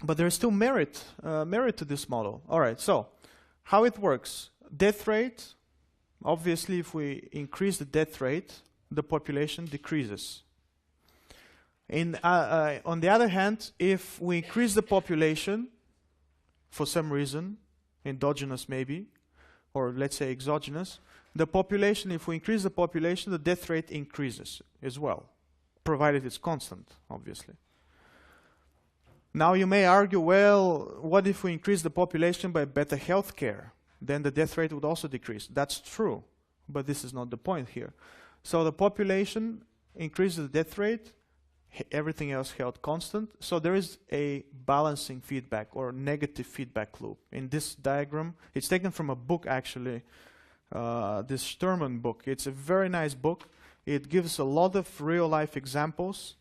But there is still merit to this model. All right, so how it works. Death rate, obviously if we increase the death rate, the population decreases. On the other hand, if we increase the population, for some reason, endogenous maybe, or let's say exogenous, the population, if we increase the population, the death rate increases as well, provided it's constant, obviously. Now you may argue, well, what if we increase the population by better health care? Then the death rate would also decrease. That's true, but this is not the point here. So the population increases the death rate, everything else held constant. So there is a balancing feedback or negative feedback loop. In this diagram, it's taken from a book actually, this Sturman book. It's a very nice book. It gives a lot of real life examples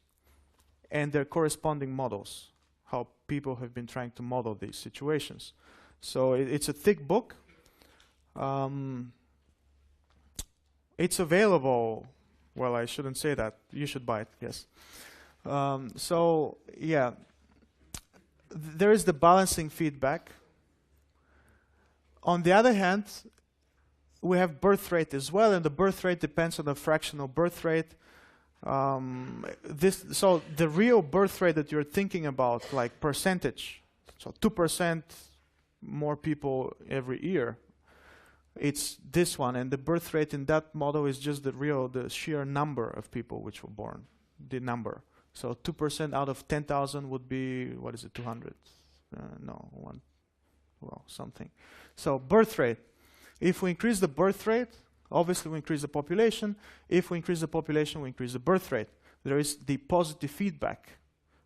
and their corresponding models, how people have been trying to model these situations. So it's a thick book. It's available. Well, I shouldn't say that. You should buy it, yes. So, yeah, there is the balancing feedback. On the other hand, we have birth rate as well, and the birth rate depends on the fractional birth rate. So the real birth rate that you're thinking about, like percentage, so 2% more people every year, it's this one, and the birth rate in that model is just the sheer number of people which were born, the number. So 2% out of 10,000 would be, what is it, 200? Something. So birth rate. If we increase the birth rate, obviously we increase the population. If we increase the population, we increase the birth rate. There is the positive feedback,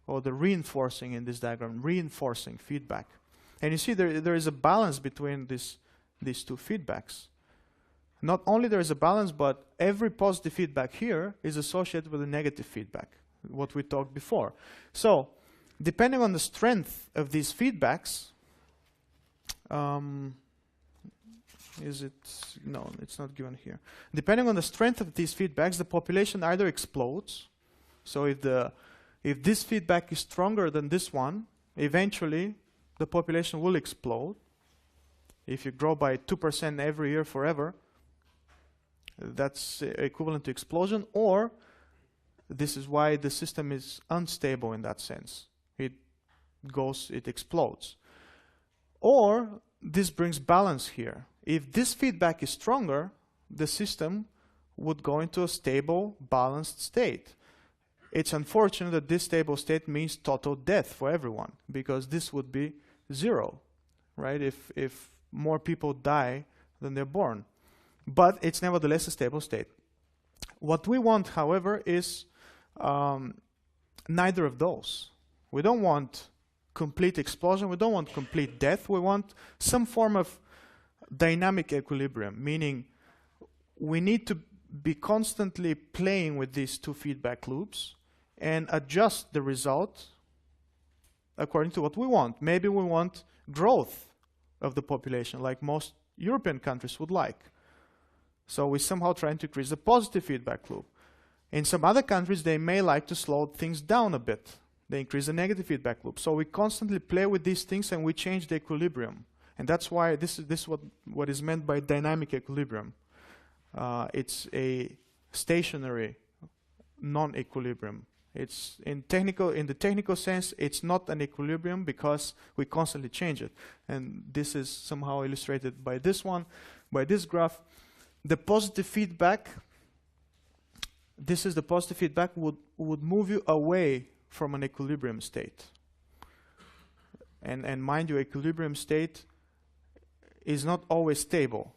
or the reinforcing in this diagram, reinforcing feedback. And you see there is a balance between these two feedbacks. Not only there is a balance, but every positive feedback here is associated with a negative feedback, what we talked before. So, depending on the strength of these feedbacks, no, it's not given here. Depending on the strength of these feedbacks, the population either explodes. So if this feedback is stronger than this one, eventually the population will explode. If you grow by 2% every year forever, that's equivalent to explosion. Or this is why the system is unstable in that sense. It explodes. Or this brings balance here. If this feedback is stronger, the system would go into a stable, balanced state. It's unfortunate that this stable state means total death for everyone, because this would be 0, right? If more people die than they're born. But it's nevertheless a stable state. What we want, however, is neither of those. We don't want complete explosion. We don't want complete death. We want some form of dynamic equilibrium, meaning we need to be constantly playing with these two feedback loops and adjust the result according to what we want. Maybe we want growth of the population, like most European countries would like. So we somehow trying to increase the positive feedback loop. In some other countries, they may like to slow things down a bit. They increase the negative feedback loop. So we constantly play with these things and we change the equilibrium. And that's why this is what is meant by dynamic equilibrium. It's a stationary non-equilibrium. It's in the technical sense, it's not an equilibrium because we constantly change it. And this is somehow illustrated by this one, by this graph. The positive feedback, this is the positive feedback would move you away from an equilibrium state. And mind you, equilibrium state is not always stable.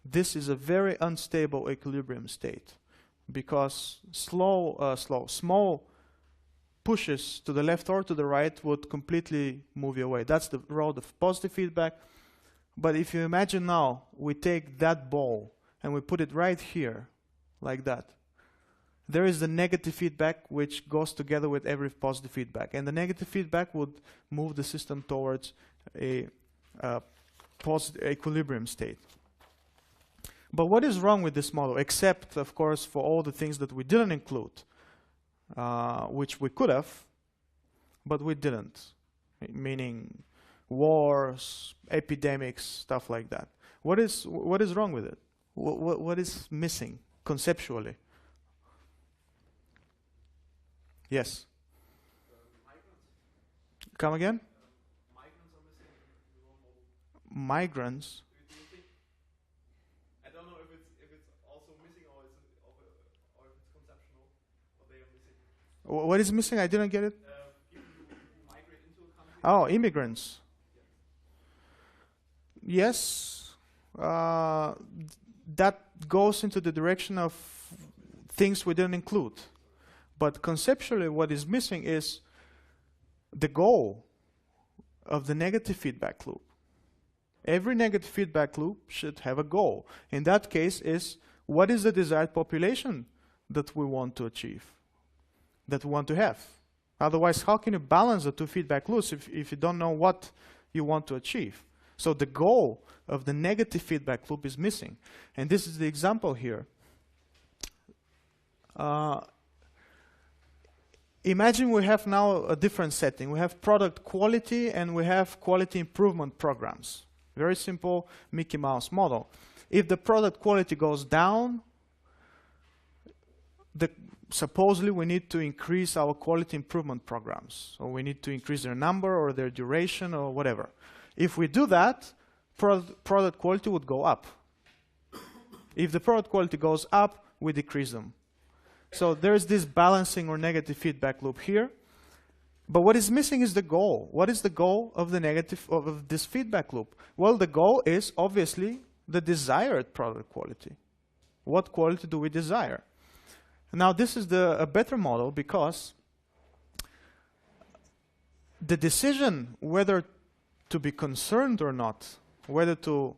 This is a very unstable equilibrium state because small pushes to the left or to the right would completely move you away. That's the road of positive feedback. But if you imagine now, we take that ball and we put it right here, like that. There is the negative feedback which goes together with every positive feedback. And the negative feedback would move the system towards a positive equilibrium state. But what is wrong with this model, except, of course, for all the things that we didn't include, which we could have, but we didn't, meaning wars, epidemics, stuff like that. What is wrong with it? What is missing conceptually? Yes? Migrants. Come again? Migrants are missing in the role model. Migrants? Do you think? I don't know if it's also missing or if it's conceptual, what they are missing. What is missing? I didn't get it. People who migrate into a country. Oh, immigrants. Yes. That goes into the direction of things we didn't include. But conceptually, what is missing is the goal of the negative feedback loop. Every negative feedback loop should have a goal. In that case is, what is the desired population that we want to achieve, that we want to have? Otherwise, how can you balance the two feedback loops if you don't know what you want to achieve? So the goal of the negative feedback loop is missing. And this is the example here. Imagine we have now a different setting. We have product quality and we have quality improvement programs. Very simple Mickey Mouse model. If the product quality goes down, supposedly we need to increase our quality improvement programs. So we need to increase their number or their duration or whatever. If we do that, product quality would go up. If the product quality goes up, we decrease them. So there's this balancing or negative feedback loop here. But what is missing is the goal. What is the goal of the negative of this feedback loop? Well, the goal is obviously the desired product quality. What quality do we desire? Now this is a better model because the decision whether to be concerned or not, whether to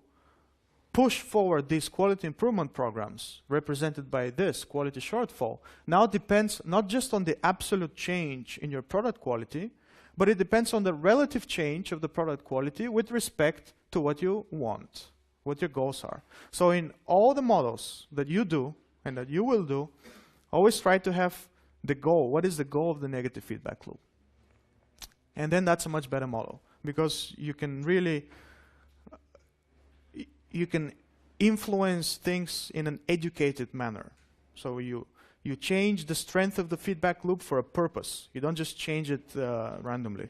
push forward these quality improvement programs represented by this quality shortfall now depends not just on the absolute change in your product quality, but it depends on the relative change of the product quality with respect to what you want, what your goals are. So in all the models that you do and that you will do, always try to have the goal. What is the goal of the negative feedback loop? And then that's a much better model because you can really influence things in an educated manner. So you change the strength of the feedback loop for a purpose. You don't just change it randomly.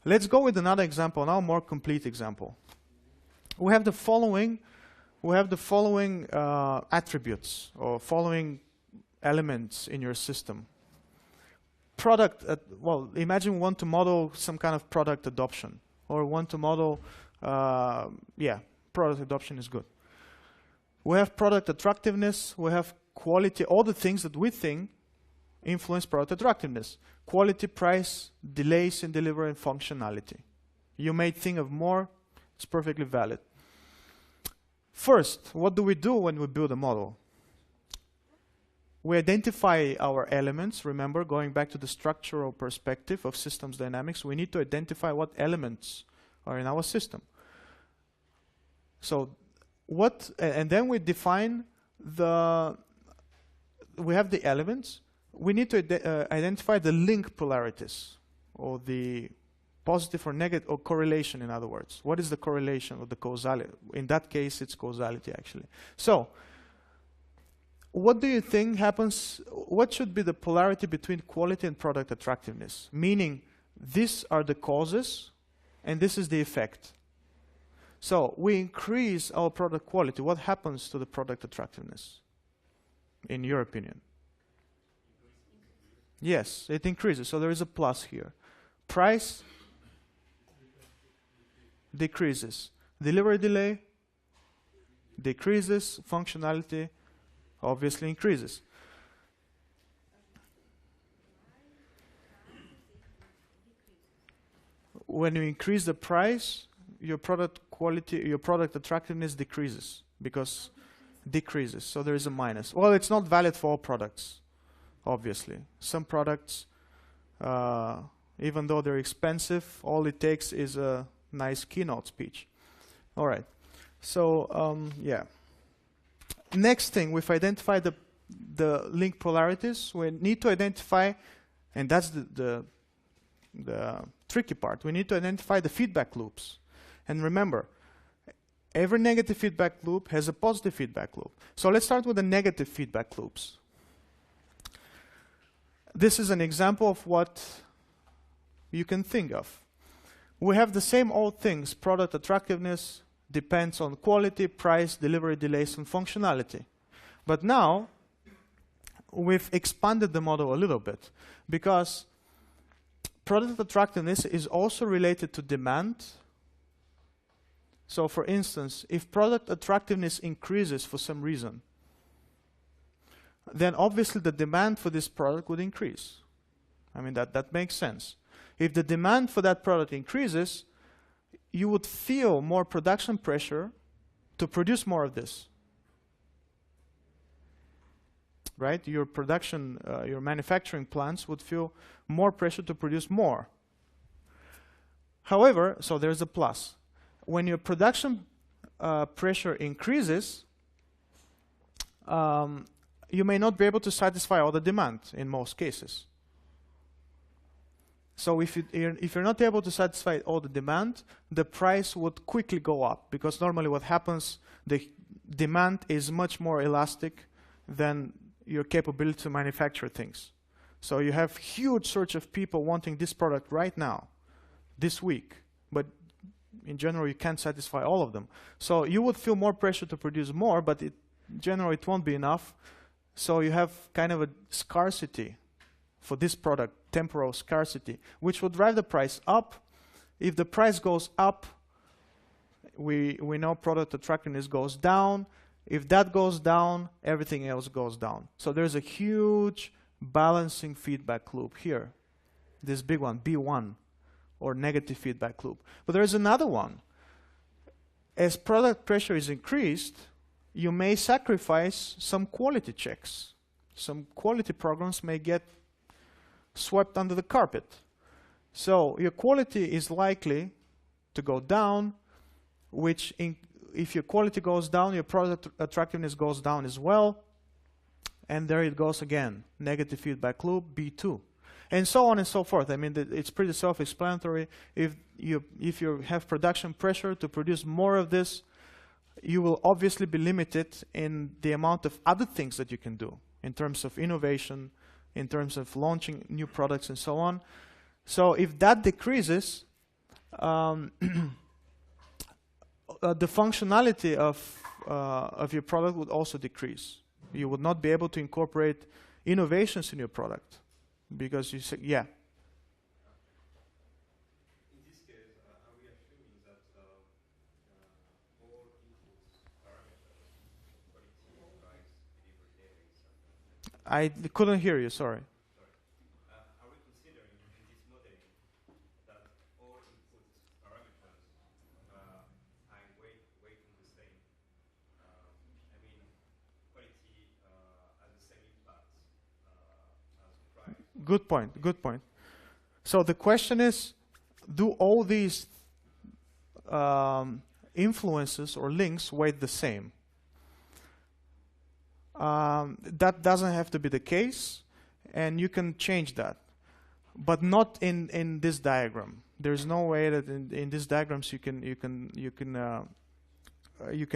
Let's go with another example, now a more complete example. We have the following attributes or following elements in your system. Well, imagine we want to model some kind of product adoption or want to model, product adoption is good. We have product attractiveness, we have quality, all the things that we think influence product attractiveness. quality, price, delays in delivery, and functionality. You may think of more, it's perfectly valid. First, what do we do when we build a model? We identify our elements. Remember, going back to the structural perspective of systems dynamics, we need to identify what elements are in our system. So and then we define we have the elements. We need to identify the link polarities, or the positive or negative, or correlation, in other words. What is the correlation or the causality? In that case, it's causality, actually. So, what do you think happens? What should be the polarity between quality and product attractiveness? Meaning, these are the causes, and this is the effect. So, we increase our product quality. What happens to the product attractiveness, in your opinion? Yes, it increases. So, there is a plus here. Price decreases. Delivery delay decreases. Functionality obviously increases. When you increase the price, your product quality, your product attractiveness decreases, because decreases. So there is a minus. Well, it's not valid for all products, obviously. Some products, even though they're expensive, all it takes is a nice keynote speech. All right. So yeah. Next thing, we've identified the link polarities. We need to identify, and that's the tricky part. We need to identify the feedback loops. And remember, every negative feedback loop has a positive feedback loop. So let's start with the negative feedback loops. This is an example of what you can think of. We have the same old things. Product attractiveness depends on quality, price, delivery delays, and functionality. But now, we've expanded the model a little bit, because product attractiveness is also related to demand. So for instance, if product attractiveness increases for some reason, then obviously the demand for this product would increase. I mean, that makes sense. If the demand for that product increases, you would feel more production pressure to produce more of this. Right? Your production, your manufacturing plants would feel more pressure to produce more. However, so there's a plus. When your production pressure increases, you may not be able to satisfy all the demand in most cases. So if you're not able to satisfy all the demand, the price would quickly go up, because normally what happens, the demand is much more elastic than your capability to manufacture things. So you have huge surge of people wanting this product right now, this week, but in general you can't satisfy all of them. So you would feel more pressure to produce more, but in general it won't be enough. So you have kind of a scarcity for this product, temporal scarcity, which will drive the price up. If the price goes up, we know product attractiveness goes down. If that goes down, everything else goes down. So there's a huge balancing feedback loop here. This big one, B1, or negative feedback loop. But there's another one. As product pressure is increased, you may sacrifice some quality checks. Some quality programs may get swept under the carpet. So your quality is likely to go down, which if your quality goes down, your product attractiveness goes down as well. And there it goes again, negative feedback loop, B2. And so on and so forth. I mean, it's pretty self-explanatory. If you have production pressure to produce more of this, you will obviously be limited in the amount of other things that you can do in terms of innovation, in terms of launching new products and so on. So if that decreases, the functionality of your product would also decrease. You would not be able to incorporate innovations in your product because you say, yeah. In this case, are we assuming that all inputs, parameters, quality, price, delivery days, I couldn't hear you, sorry. are we considering Good point. Good point. So the question is, do all these influences or links weight the same? That doesn't have to be the case, and you can change that, but not in this diagram. There's no way that in these diagrams you can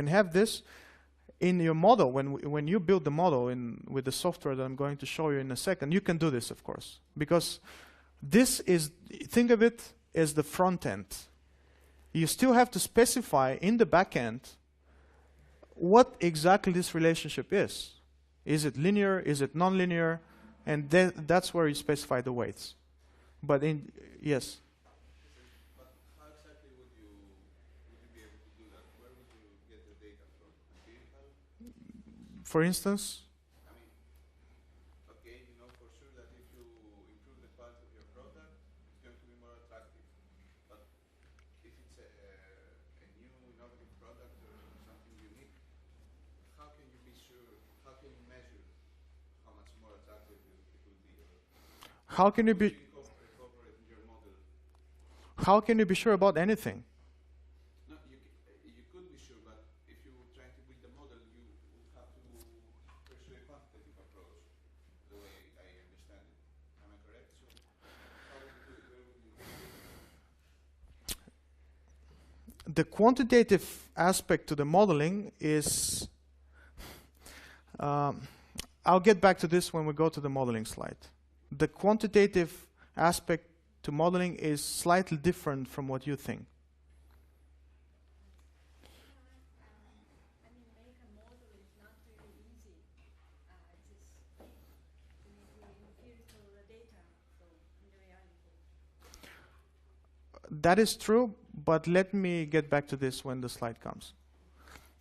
have this. In your model, when you build the model with the software that I'm going to show you in a second, you can do this, of course, because this is, think of it as the front end. You still have to specify in the back end what exactly this relationship is. Is it linear? Is it nonlinear? And that's where you specify the weights. But yes. But how exactly would you be able to do that? Where would you get the data from? Empirical? For instance? I mean, okay, you know for sure that if you improve the quality of your product, it's going to be more attractive. But if it's a new innovative product or something unique, how can you be sure, how can you measure how much more attractive it will be? How can you be... Incorporate in your model? How can you be sure about anything? No, you could be sure, but if you try to build a model, you would have to pursue a quantitative approach, the way I understand it. Am I correct? So how would you do it? Where would you do it? The quantitative aspect to the modeling is... I'll get back to this when we go to the modeling slide. The quantitative aspect to modeling is slightly different from what you think. I mean, make a model is not really easy. It's just, you need to infer the data, so in the reality. That is true, but let me get back to this when the slide comes.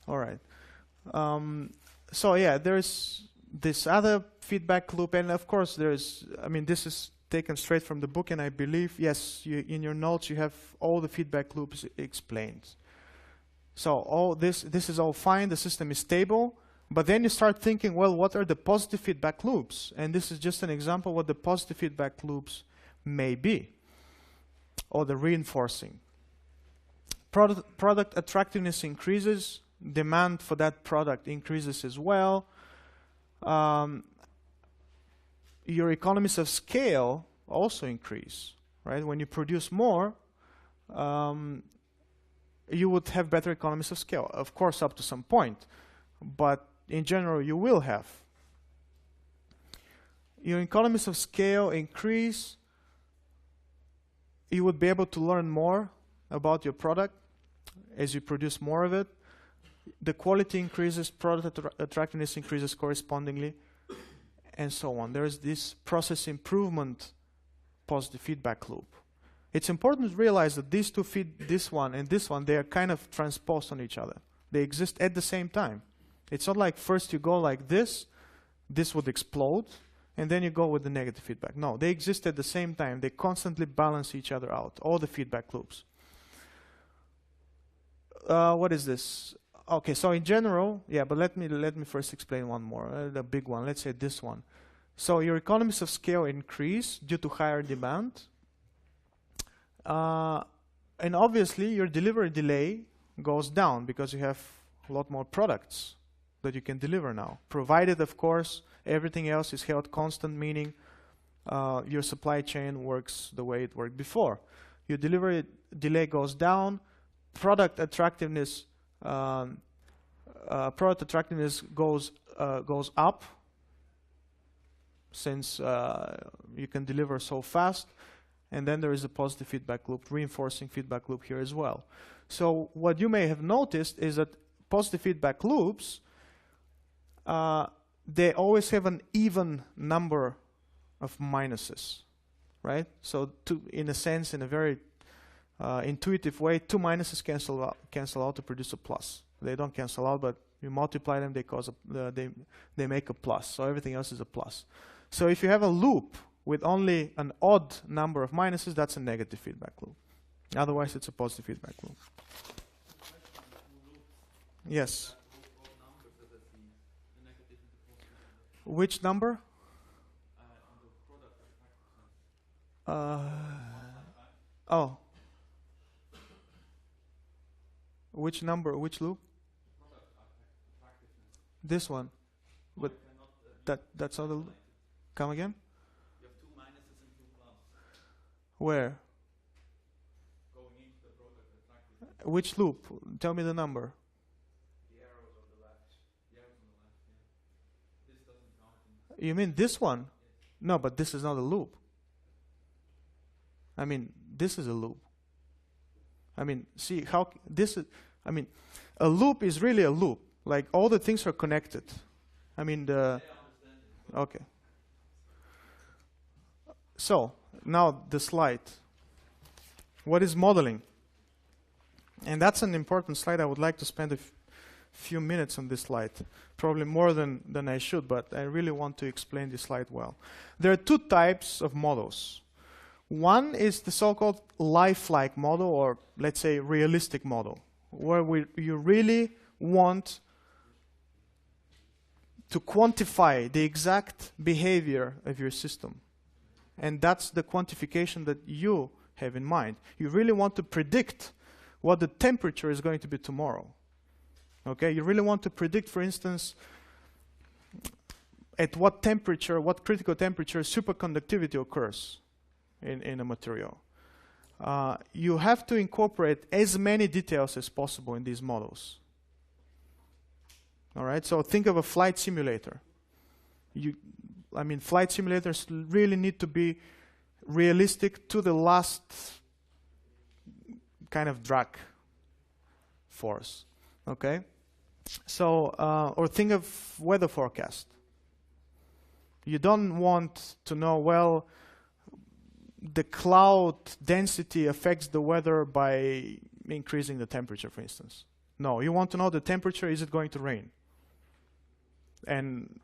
All right. So yeah, there's this other feedback loop, and of course there's, I mean, this is taken straight from the book, and I believe, yes, in your notes you have all the feedback loops explained. So all this is all fine, the system is stable, but then you start thinking, well, what are the positive feedback loops? And this is just an example what the positive feedback loops may be, or the reinforcing. Product attractiveness increases, demand for that product increases as well. Your economies of scale also increase, right? When you produce more, you would have better economies of scale. Of course, up to some point, but in general, you will have. Your economies of scale increase. You would be able to learn more about your product as you produce more of it. The quality increases, product attractiveness increases correspondingly, and so on. There is this process improvement positive feedback loop. It's important to realize that these two this one and this one, they are kind of transposed on each other. They exist at the same time. It's not like first you go like this would explode, and then you go with the negative feedback. No, they exist at the same time. They constantly balance each other out, all the feedback loops. What is this? Okay, so in general, yeah, but let me first explain one more, the big one. Let's say this one. So your economies of scale increase due to higher demand, and obviously your delivery delay goes down because you have a lot more products that you can deliver now, provided, of course, everything else is held constant, meaning your supply chain works the way it worked before. Your delivery delay goes down, product attractiveness goes up, since you can deliver so fast, and then there is a positive feedback loop, reinforcing feedback loop here as well. So what you may have noticed is that positive feedback loops, they always have an even number of minuses, right? So in a sense, in a very intuitive way, two minuses cancel out to produce a plus. They don't cancel out, but you multiply them, they make a plus. So everything else is a plus. So if you have a loop with only an odd number of minuses, that's a negative feedback loop. Otherwise, it's a positive feedback loop. Yes. Which number? Oh. Which number? Which loop? This one. But that's not a loop. Come again? You have 2 minuses and 2 plus. Where? Going into the product attractiveness. Which loop? Tell me the number. The arrows on the left. The arrows on the left, yeah. This doesn't count. You mean this one? No, but this is not a loop. I mean, this is a loop. I mean, see how this is, I mean, a loop is really a loop. Like all the things are connected. I mean, okay. So, now the slide. What is modeling? And that's an important slide. I would like to spend a few minutes on this slide. Probably more than I should, but I really want to explain this slide well. There are 2 types of models. One is the so-called lifelike model, or let's say realistic model, where you really want to quantify the exact behavior of your system. And that's the quantification that you have in mind. You really want to predict what the temperature is going to be tomorrow. Okay, you really want to predict, for instance, at what temperature, what critical temperature superconductivity occurs in a material. You have to incorporate as many details as possible in these models. All right, so think of a flight simulator. I mean, flight simulators really need to be realistic to the last kind of drag force. Okay, so or think of weather forecast. You don't want to know, well, the cloud density affects the weather by increasing the temperature, for instance. No, you want to know the temperature, is it going to rain? And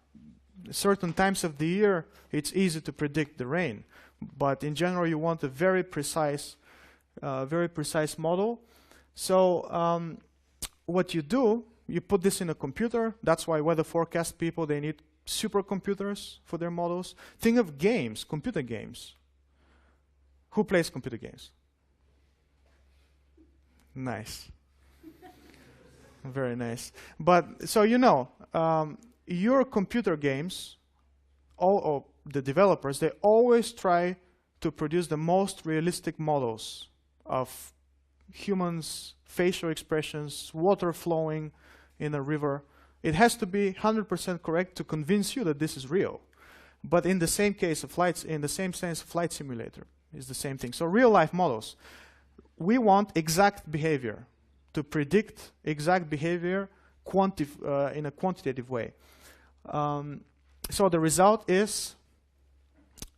certain times of the year, it's easy to predict the rain. But in general, you want a very precise model. So what you do, you put this in a computer. That's why weather forecast people, they need supercomputers for their models. Think of games, computer games. Who plays computer games? Nice. Very nice. But so you know, your computer games, all the developers, they always try to produce the most realistic models of humans, facial expressions, water flowing in a river. It has to be 100% correct to convince you that this is real. But in the same case of flights, in the same sense, flight simulator is the same thing. So real life models, we want exact behavior, to predict exact behavior in a quantitative way. So the result is,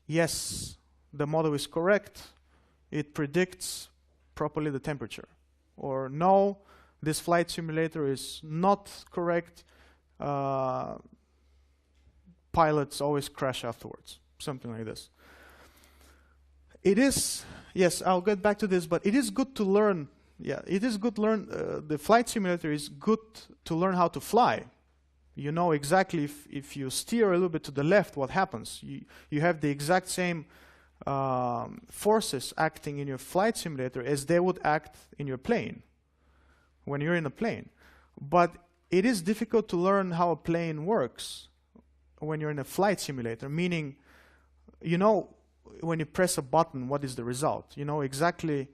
yes, the model is correct. It predicts properly the temperature. Or no, this flight simulator is not correct. Pilots always crash afterwards. Something like this. It is, yes, I'll get back to this, but it is good to learn. Yeah, it is good to learn. The flight simulator is good to learn how to fly. You know exactly if you steer a little bit to the left, what happens. You have the exact same forces acting in your flight simulator as they would act in your plane, when you're in a plane. But it is difficult to learn how a plane works when you're in a flight simulator, meaning, you know, when you press a button, what is the result? You know exactly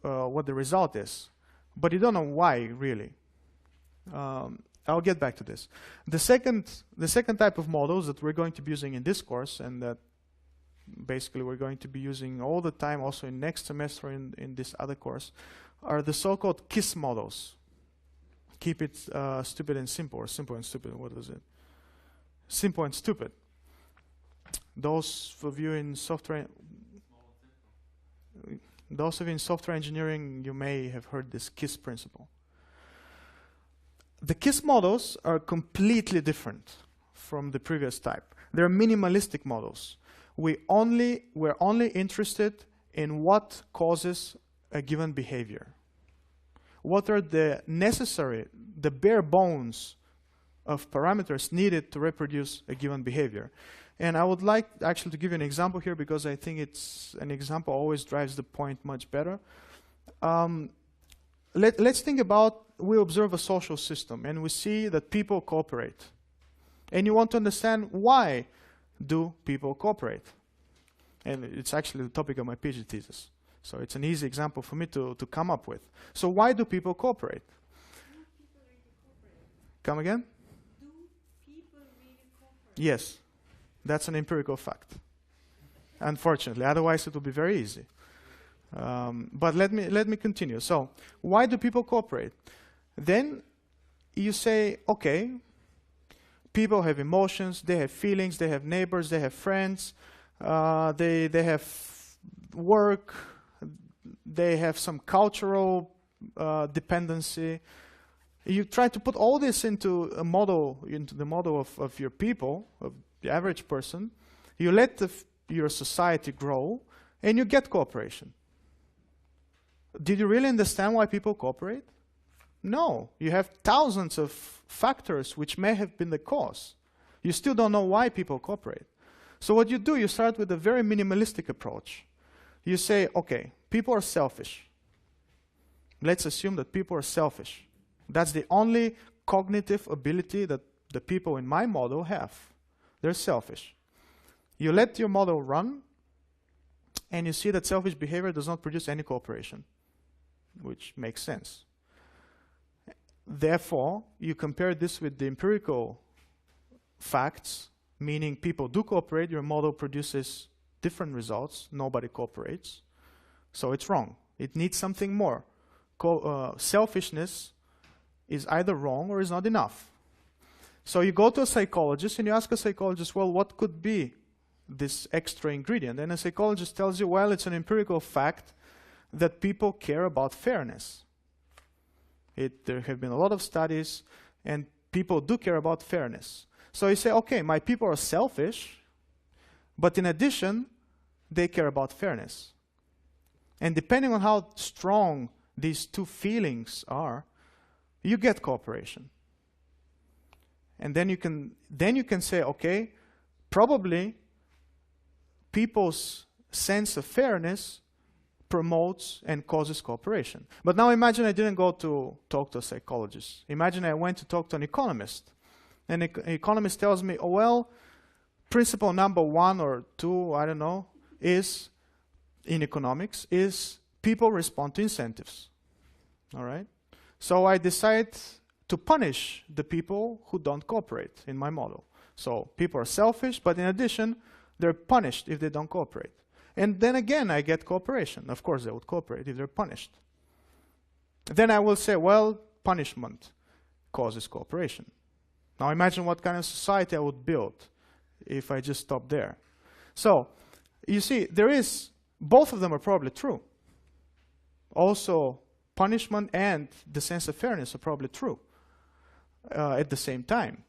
what the result is, but you don't know why, really. I'll get back to this. The second type of models that we're going to be using in this course, and that basically we're going to be using all the time, also in next semester in this other course, are the so-called KISS models. Keep it stupid and simple, or simple and stupid. What is it? Simple and stupid. Those of you in software engineering, you may have heard this KISS principle. The KISS models are completely different from the previous type. They're minimalistic models. We're only interested in what causes a given behavior. What are the necessary, the bare bones of parameters needed to reproduce a given behavior. And I would like actually to give you an example here because I think it's an example always drives the point much better. Let's think about, we observe a social system and we see that people cooperate. And you want to understand why do people cooperate? And it's actually the topic of my PhD thesis. So it's an easy example for me to come up with. So why do people cooperate? Do people really cooperate? Come again? Do people really cooperate? Yes. That's an empirical fact. Unfortunately, otherwise it would be very easy. But let me continue. So why do people cooperate? Then you say, okay, people have emotions, they have feelings, they have neighbors, they have friends, they have work, they have some cultural dependency. You try to put all this into a model, into the model of your people, of the average person. You let your society grow, and you get cooperation. Did you really understand why people cooperate? No. You have thousands of factors which may have been the cause. You still don't know why people cooperate. So what you do, you start with a very minimalistic approach. You say, okay, people are selfish. Let's assume that people are selfish. That's the only cognitive ability that the people in my model have. They're selfish. You let your model run, and you see that selfish behavior does not produce any cooperation, which makes sense. Therefore, you compare this with the empirical facts, meaning people do cooperate, your model produces different results, nobody cooperates. So it's wrong. It needs something more. Selfishness is either wrong or is not enough. So you go to a psychologist and you ask a psychologist, well, what could be this extra ingredient? And a psychologist tells you, well, it's an empirical fact that people care about fairness. There have been a lot of studies, and people do care about fairness. So you say, okay, my people are selfish, but in addition, they care about fairness. And depending on how strong these two feelings are, you get cooperation. And then you can say, okay, probably people's sense of fairness promotes and causes cooperation. But now imagine I didn't go to talk to a psychologist. Imagine I went to talk to an economist. And an economist tells me, oh, well, principle number 1 or 2, I don't know, is, in economics, is people respond to incentives. All right? So I decide to punish the people who don't cooperate in my model. So people are selfish, but in addition, they're punished if they don't cooperate. And then again, I get cooperation. Of course, they would cooperate if they're punished. Then I will say, well, punishment causes cooperation. Now imagine what kind of society I would build if I just stop there. So, you see, both of them are probably true. Also, punishment and the sense of fairness are probably true at the same time.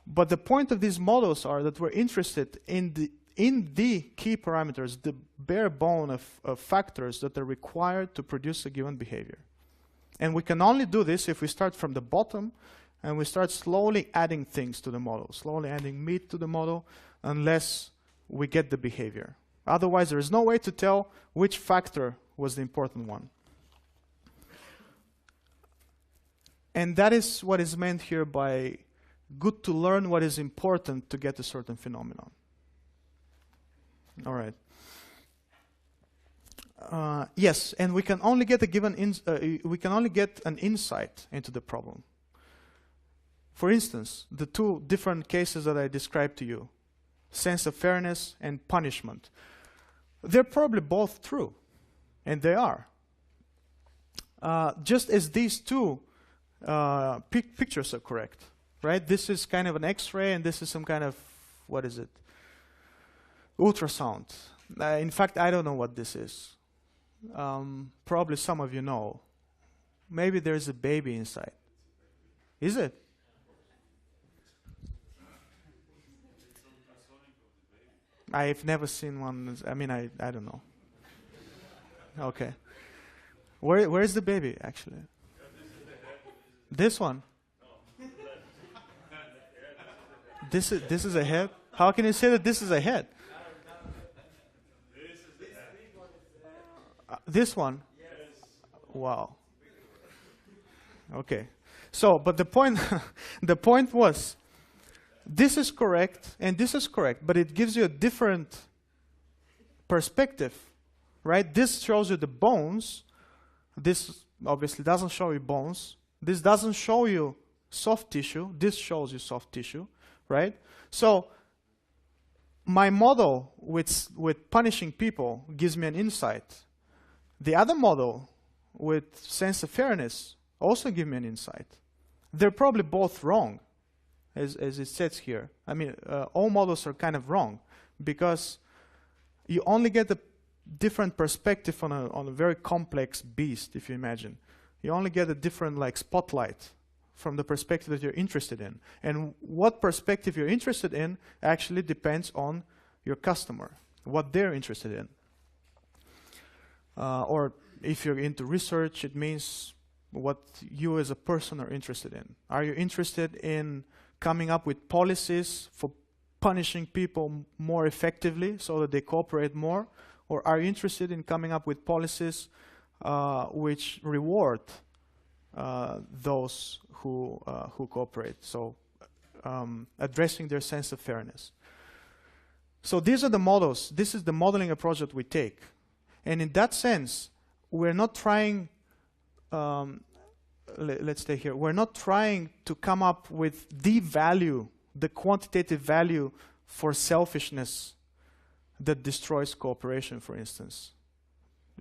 But the point of these models are that we're interested in the key parameters, the bare bone of factors that are required to produce a given behavior. And we can only do this if we start from the bottom and we start slowly adding things to the model, slowly adding meat to the model, unless we get the behavior. Otherwise, there is no way to tell which factor was the important one. And that is what is meant here by good to learn what is important to get a certain phenomenon. All right. Yes, and we can only get an insight into the problem. For instance, the two different cases that I described to you, sense of fairness and punishment, they're probably both true, and they are. Just as these two pictures are correct, right? This is kind of an X-ray, and this is some kind of, what is it? Ultrasound. In fact, I don't know what this is. Probably some of you know. Maybe there's a baby inside. Is it? I've never seen one. I mean, I don't know. Okay. Where is the baby, actually? This one? This is a head? How can you say that this is ahead? This one? Wow. Okay. So, but the point, the point was, this is correct and this is correct, but it gives you a different perspective, right? This shows you the bones. This obviously doesn't show you bones. This doesn't show you soft tissue. This shows you soft tissue, right? So, my model with punishing people gives me an insight. The other model with sense of fairness also gives me an insight. They're probably both wrong, as it says here. I mean, all models are kind of wrong because you only get a different perspective on a very complex beast, if you imagine. You only get a different like spotlight from the perspective that you're interested in. And what perspective you're interested in actually depends on your customer, what they're interested in. Or if you're into research, it means what you as a person are interested in. Are you interested in coming up with policies for punishing people more effectively so that they cooperate more? Or are you interested in coming up with policies which reward those who cooperate? So addressing their sense of fairness. So these are the models. This is the modeling approach that we take. And in that sense, we're not trying, let's stay here, we're not trying to come up with the value, the quantitative value for selfishness that destroys cooperation, for instance.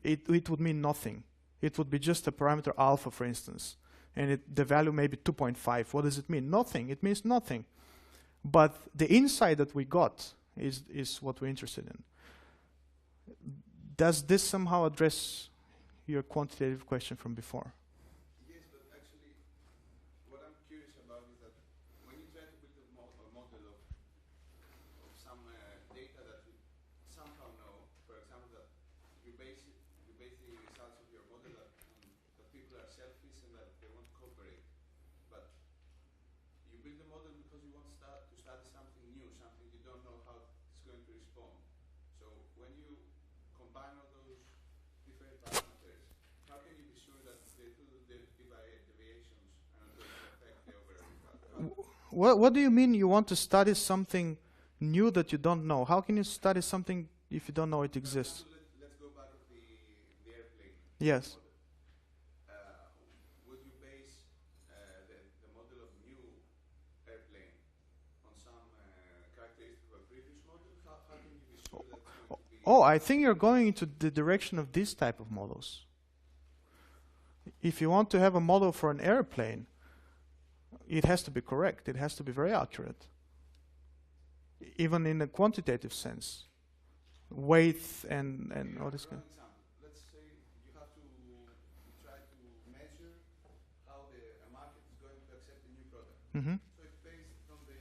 It would mean nothing. It would be just a parameter alpha, for instance, and the value may be 2.5. What does it mean? Nothing. It means nothing. But the insight that we got is what we're interested in. Does this somehow address your quantitative question from before? Yes, but actually, what I'm curious about is that when you try to build a model of some data that you somehow know, for example, that you base the results of your model that people are selfish and that they won't cooperate, but you build a model because you want to study something new, something you don't know how it's going to respond. So when you combine all those different parameters, how can you be sure that the deviations are not going to affect the overall result? What do you mean you want to study something new that you don't know? How can you study something if you don't know it exists? Let's go back to the airplane. Yes. Would you base the model of new airplane on some characteristic of a previous model? How can you be sure that it's going to be... Oh, I think you're going into the direction of this type of models. If you want to have a model for an airplane, it has to be correct. It has to be very accurate. Even in a quantitative sense. Weight and all this kind. Let's say you have to try to measure how a market is going to accept a new product. Mm-hmm. So it's based on the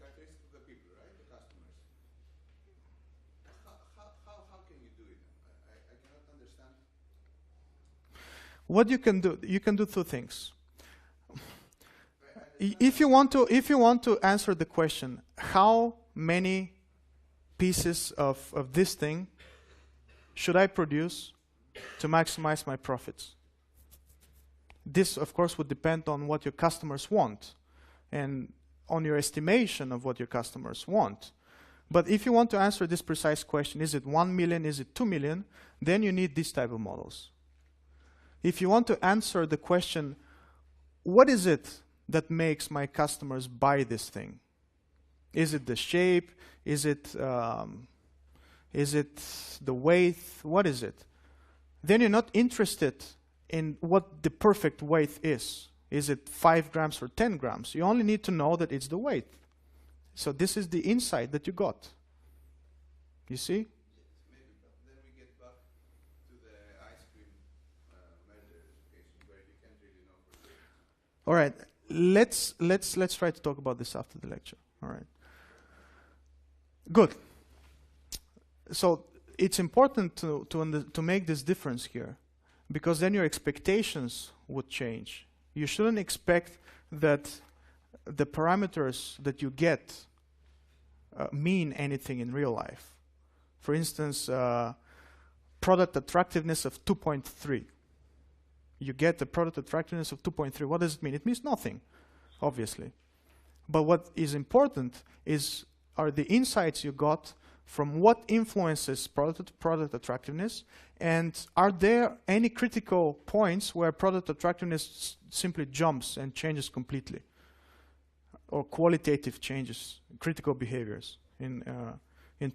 characteristics of the people, right? The customers. How can you do it? I cannot understand. What you can do two things. If you want to answer the question, how many pieces of this thing should I produce to maximize my profits? This, of course, would depend on what your customers want and on your estimation of what your customers want. But if you want to answer this precise question, is it 1 million, is it 2 million, then you need this type of models. If you want to answer the question, what is it that makes my customers buy this thing? Is it the shape? Is it the weight? What is it? Then you're not interested in what the perfect weight is. Is it 5 grams or 10 grams? You only need to know that it's the weight. So this is the insight that you got. You see? Maybe, but then we get back to the ice cream merger case where you can't really know for sure. All right. Let's try to talk about this after the lecture. All right. Good. So it's important to make this difference here, because then your expectations would change. You shouldn't expect that the parameters that you get mean anything in real life. For instance, product attractiveness of 2.3. You get the product attractiveness of 2.3. What does it mean? It means nothing, obviously. But what is important are the insights you got from what influences product attractiveness, and are there any critical points where product attractiveness simply jumps and changes completely, or qualitative changes, critical behaviors in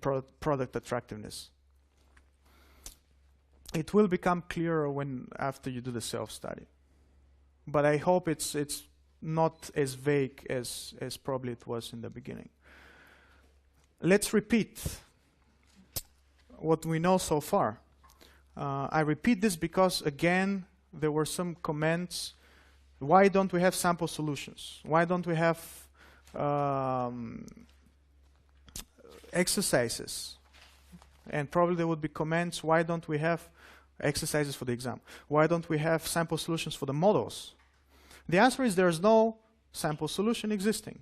product attractiveness. It will become clearer after you do the self-study, but I hope it's not as vague as probably it was in the beginning. Let's repeat what we know so far. I repeat this because, again, there were some comments. Why don't we have sample solutions? Why don't we have exercises? And probably there would be comments, why don't we have exercises for the exam? Why don't we have sample solutions for the models? The answer is there's no sample solution existing.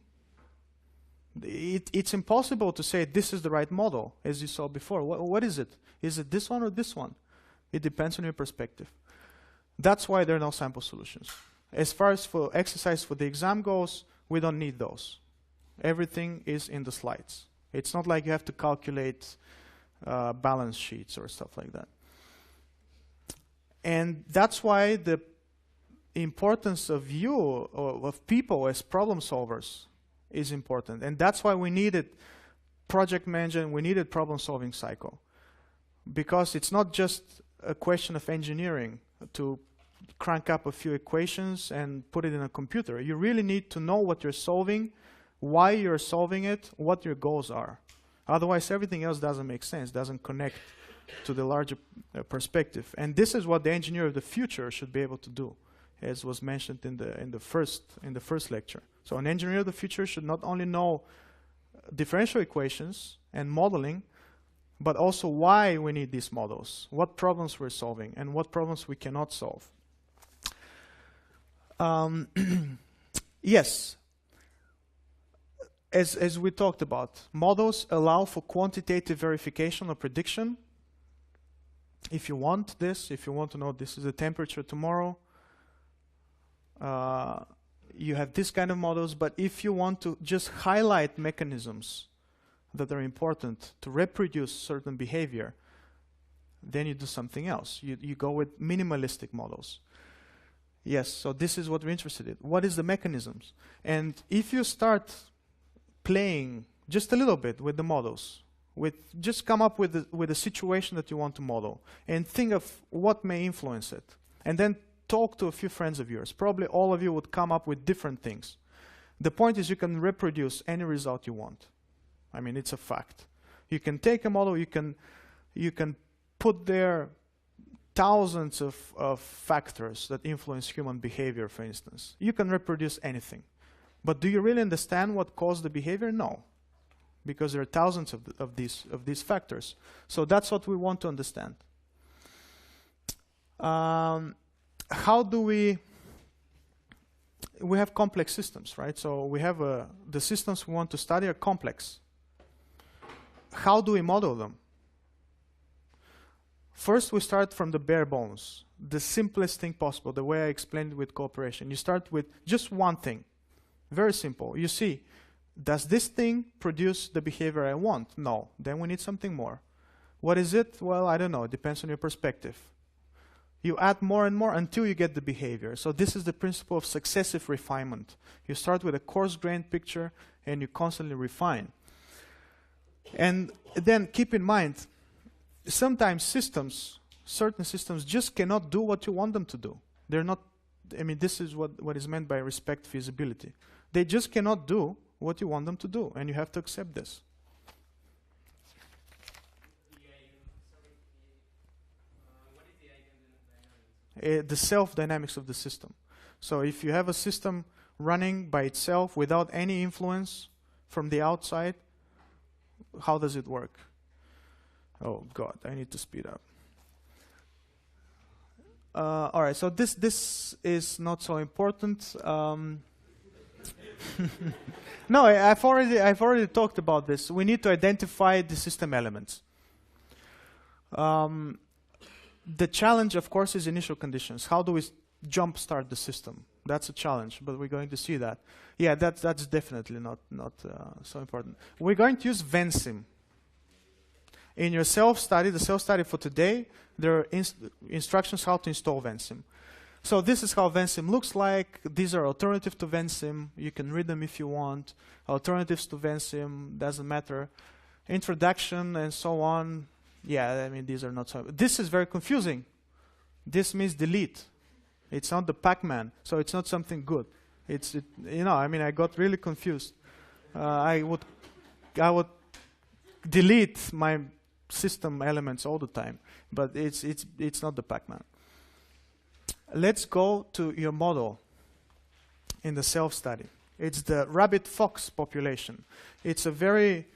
It's impossible to say this is the right model, as you saw before. What is it? Is it this one or this one? It depends on your perspective. That's why there are no sample solutions. As far as for exercise for the exam goes, we don't need those. Everything is in the slides. It's not like you have to calculate balance sheets or stuff like that. And that's why the importance of you, or of people as problem solvers, is important. And that's why we needed project management, we needed problem-solving cycle. Because it's not just a question of engineering to crank up a few equations and put it in a computer. You really need to know what you're solving, why you're solving it, what your goals are. Otherwise, everything else doesn't make sense, doesn't connect to the larger perspective. And this is what the engineer of the future should be able to do, as was mentioned in the first lecture. So an engineer of the future should not only know differential equations and modeling, but also why we need these models, what problems we're solving, and what problems we cannot solve. Yes, as we talked about, models allow for quantitative verification or prediction. If you want this, if you want to know this is the temperature tomorrow, you have this kind of models. But if you want to just highlight mechanisms that are important to reproduce certain behavior, then you do something else. You go with minimalistic models. Yes, so this is what we're interested in. What is the mechanisms? And if you start playing just a little bit with the models, just come up with a situation that you want to model and think of what may influence it. And then talk to a few friends of yours. Probably all of you would come up with different things. The point is you can reproduce any result you want. I mean, it's a fact. You can take a model, you can put there thousands of factors that influence human behavior, for instance. You can reproduce anything. But do you really understand what caused the behavior? No. Because there are thousands of these factors. So that's what we want to understand. How do we have complex systems, right? So we have the systems we want to study are complex. How do we model them? First, we start from the bare bones, the simplest thing possible, the way I explained it with cooperation. You start with just one thing, very simple. You see, does this thing produce the behavior I want? No. Then we need something more. What is it? Well, I don't know. It depends on your perspective. You add more and more until you get the behavior. So this is the principle of successive refinement. You start with a coarse-grained picture and you constantly refine. And then keep in mind, sometimes certain systems just cannot do what you want them to do. They're not, I mean, this is what is meant by respect feasibility. They just cannot do what you want them to do, and you have to accept this. What is the eigendynamics? The self-dynamics of the system. So if you have a system running by itself without any influence from the outside, how does it work? Oh God, I need to speed up. All right, so this is not so important. No, I've already talked about this. We need to identify the system elements. The challenge, of course, is initial conditions. How do we jumpstart the system? That's a challenge, but we're going to see that. Yeah, that's definitely not so important. We're going to use Vensim. In your self-study, the self-study for today, there are instructions how to install Vensim. So this is how Vensim looks like. These are alternatives to Vensim. You can read them if you want. Alternatives to Vensim, doesn't matter. Introduction and so on. Yeah, I mean, these are not so... This is very confusing. This means delete. It's not the Pac-Man, so it's not something good. You know, I mean, I got really confused. I would delete my system elements all the time, but it's not the Pac-Man. Let's go to your model in the self-study. It's the rabbit-fox population. It's a very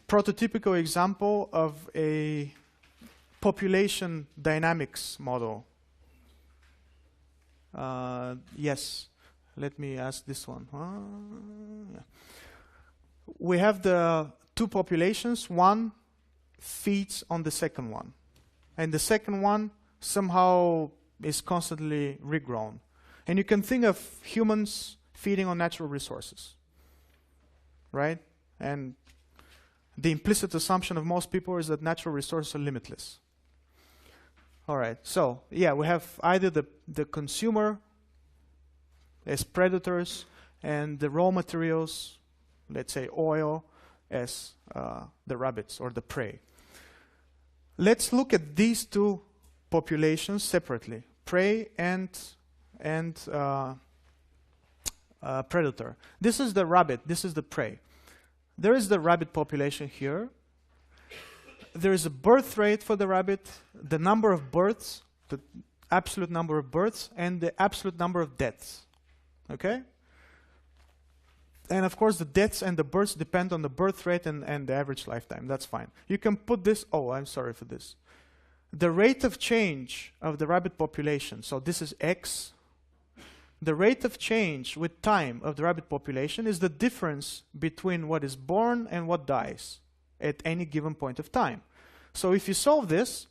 prototypical example of a population dynamics model. Yes, let me ask this one. Yeah. We have the two populations. One feeds on the second one, and the second one somehow is constantly regrown. And you can think of humans feeding on natural resources, right? And the implicit assumption of most people is that natural resources are limitless. All right, so yeah, we have either the consumer as predators and the raw materials, let's say oil, as the rabbits or the prey. Let's look at these two populations separately, prey and predator. This is the rabbit, this is the prey. There is the rabbit population here. There is a birth rate for the rabbit, the number of births, the absolute number of births, and the absolute number of deaths. Okay? And of course, the deaths and the births depend on the birth rate and the average lifetime. That's fine. You can put this, oh, I'm sorry for this. The rate of change of the rabbit population, so this is X. The rate of change with time of the rabbit population is the difference between what is born and what dies at any given point of time. So if you solve this,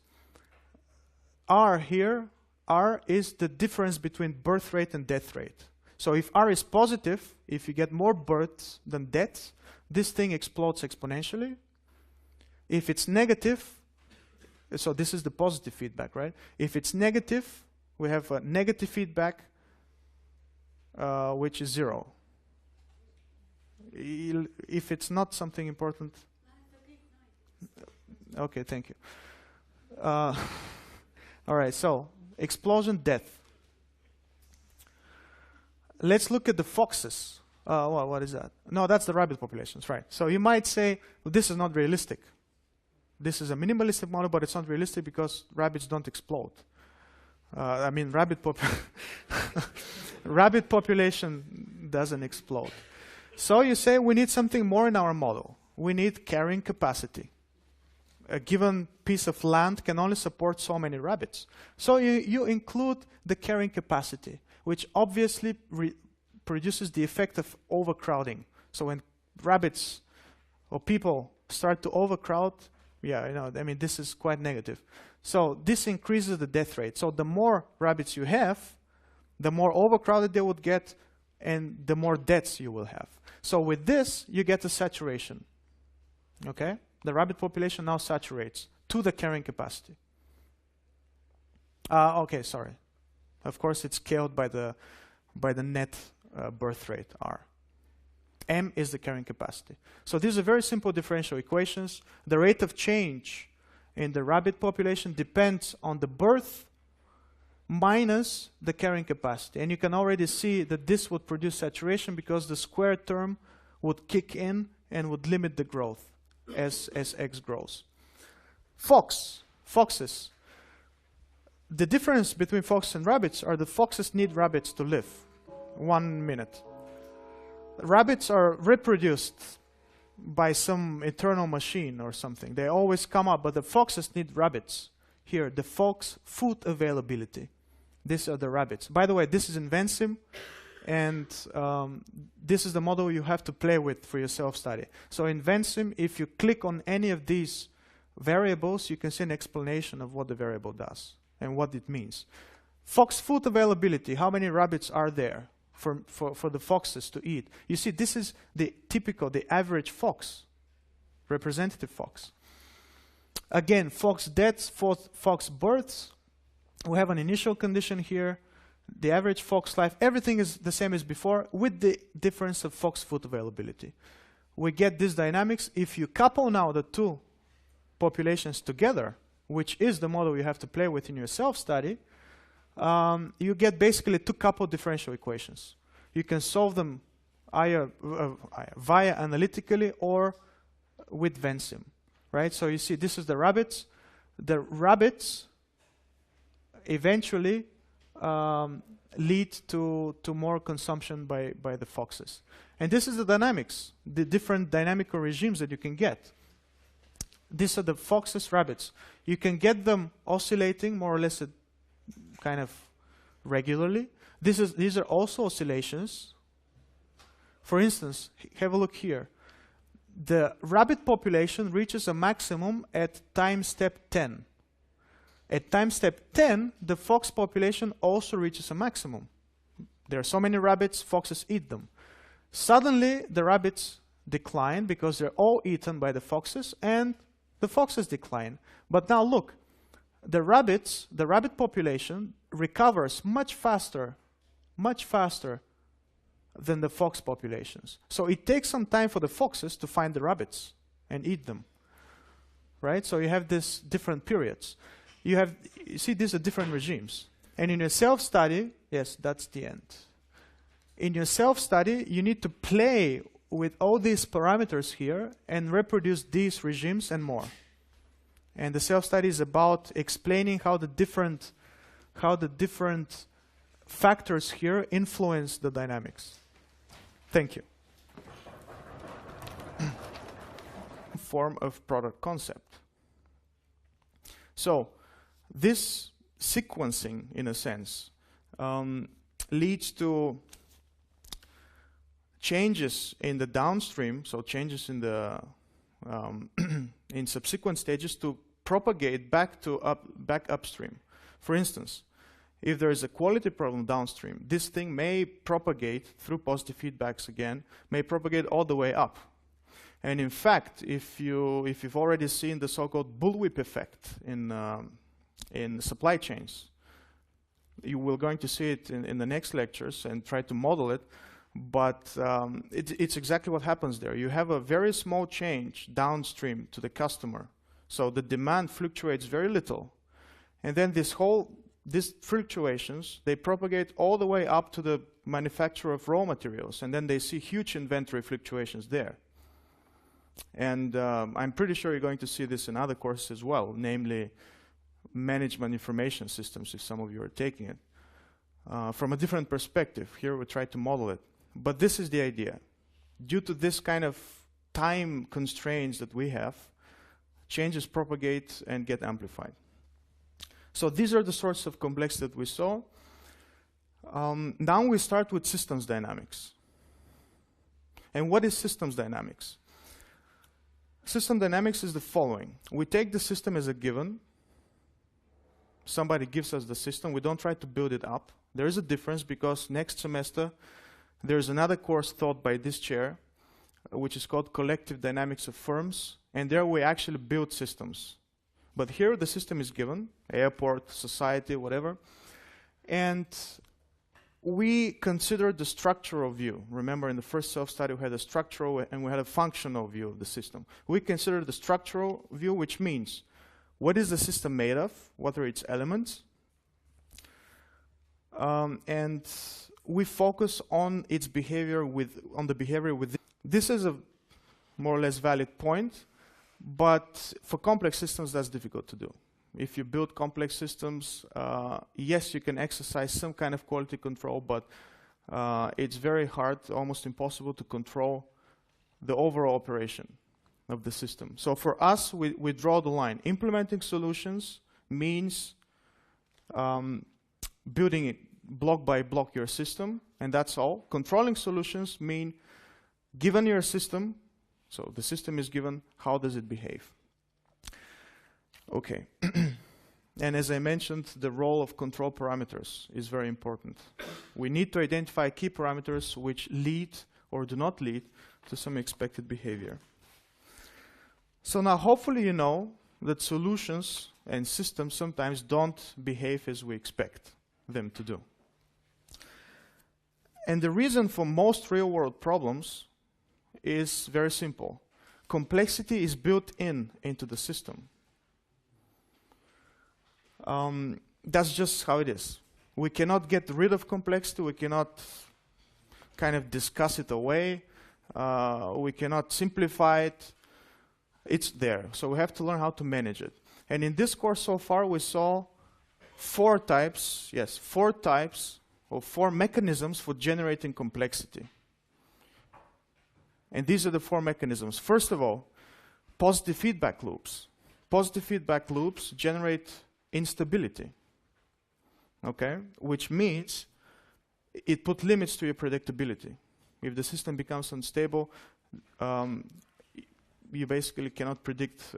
R here, R is the difference between birth rate and death rate. So if R is positive, if you get more births than deaths, this thing explodes exponentially. If it's negative, so this is the positive feedback, right? If it's negative, we have a negative feedback, which is 0. If it's not something important... Okay, thank you. All right, so explosion, death. Let's look at the foxes. What is that? No, that's the rabbit populations, right? So you might say, well, this is not realistic. This is a minimalistic model, but it's not realistic because rabbits don't explode. I mean, rabbit population doesn't explode. So you say we need something more in our model. We need carrying capacity. A given piece of land can only support so many rabbits. So you include the carrying capacity, which obviously produces the effect of overcrowding. So when rabbits or people start to overcrowd, yeah, you know, I mean, this is quite negative. So this increases the death rate. So the more rabbits you have, the more overcrowded they would get, and the more deaths you will have. So with this, you get a saturation. Okay? The rabbit population now saturates to the carrying capacity. Okay, sorry. Of course, it's scaled by the net birth rate, R. M is the carrying capacity. So these are very simple differential equations. The rate of change in the rabbit population depends on the birth minus the carrying capacity. And you can already see that this would produce saturation because the square term would kick in and would limit the growth as X grows. Foxes. The difference between foxes and rabbits are that foxes need rabbits to live. 1 minute. Rabbits are reproduced by some internal machine or something. They always come up, but the foxes need rabbits. Here, the fox food availability. These are the rabbits. By the way, this is in Vensim, And this is the model you have to play with for your self-study. So in Vensim, if you click on any of these variables, you can see an explanation of what the variable does and what it means. Fox food availability, how many rabbits are there for the foxes to eat? You see, this is the typical, the average fox, representative fox. Again, fox deaths, fox births. We have an initial condition here. The average fox life, everything is the same as before with the difference of fox food availability. We get these dynamics. If you couple now the two populations together, which is the model you have to play with in your self-study, you get basically two coupled differential equations. You can solve them either via analytically or with Vensim, right? So you see, this is the rabbits. The rabbits eventually lead to more consumption by the foxes. And this is the dynamics, the different dynamical regimes that you can get. These are the foxes, rabbits. You can get them oscillating more or less kind of regularly. These are also oscillations. For instance, have a look here. The rabbit population reaches a maximum at time step 10. At time step 10, the fox population also reaches a maximum. There are so many rabbits, foxes eat them. Suddenly, the rabbits decline because they're all eaten by the foxes, and the foxes decline. But now look, the rabbit population recovers much faster than the fox populations. So it takes some time for the foxes to find the rabbits and eat them, right? So you have these different periods. You see, these are different regimes. And in your self-study, yes, that's the end. In your self-study, you need to play with all these parameters here and reproduce these regimes and more. And the self-study is about explaining how the different factors here influence the dynamics. Thank you. Form of product concept. So, this sequencing, in a sense, leads to changes in the downstream, so changes in the in subsequent stages to propagate back upstream. For instance, if there is a quality problem downstream, this thing may propagate through positive feedbacks again, may propagate all the way up. And in fact, if you've already seen the so-called bullwhip effect in supply chains, you will going to see it in the next lectures and try to model it. But it's exactly what happens there. You have a very small change downstream to the customer. So the demand fluctuates very little. And then these fluctuations, they propagate all the way up to the manufacturer of raw materials. And then they see huge inventory fluctuations there. And I'm pretty sure you're going to see this in other courses as well, namely management information systems, if some of you are taking it. From a different perspective, here we try to model it. But this is the idea. Due to this kind of time constraints that we have, changes propagate and get amplified. So these are the sorts of complexity that we saw. Now we start with systems dynamics. And what is systems dynamics? System dynamics is the following. We take the system as a given. Somebody gives us the system. We don't try to build it up. There is a difference because next semester there's another course taught by this chair, which is called Collective Dynamics of Firms. And there we actually build systems. But here the system is given, airport, society, whatever. And we consider the structural view. Remember, in the first self-study, we had a structural and we had a functional view of the system. We consider the structural view, which means what is the system made of? What are its elements? And we focus on its behavior on the behavior within. This is a more or less valid point, but for complex systems, that's difficult to do. If you build complex systems, yes, you can exercise some kind of quality control, but it's very hard, almost impossible to control the overall operation of the system. So for us, we draw the line. Implementing solutions means building block by block your system, and that's all. Controlling solutions mean given your system, so the system is given, how does it behave? Okay. And as I mentioned, the role of control parameters is very important. We need to identify key parameters which lead or do not lead to some expected behavior. So now hopefully you know that solutions and systems sometimes don't behave as we expect them to do. And the reason for most real-world problems is very simple. Complexity is built into the system. That's just how it is. We cannot get rid of complexity. We cannot kind of discuss it away. We cannot simplify it. It's there. So we have to learn how to manage it. And in this course so far, we saw four types or four mechanisms for generating complexity. And these are the four mechanisms. First of all, positive feedback loops. Positive feedback loops generate instability, okay? Which means it put limits to your predictability. If the system becomes unstable, you basically cannot predict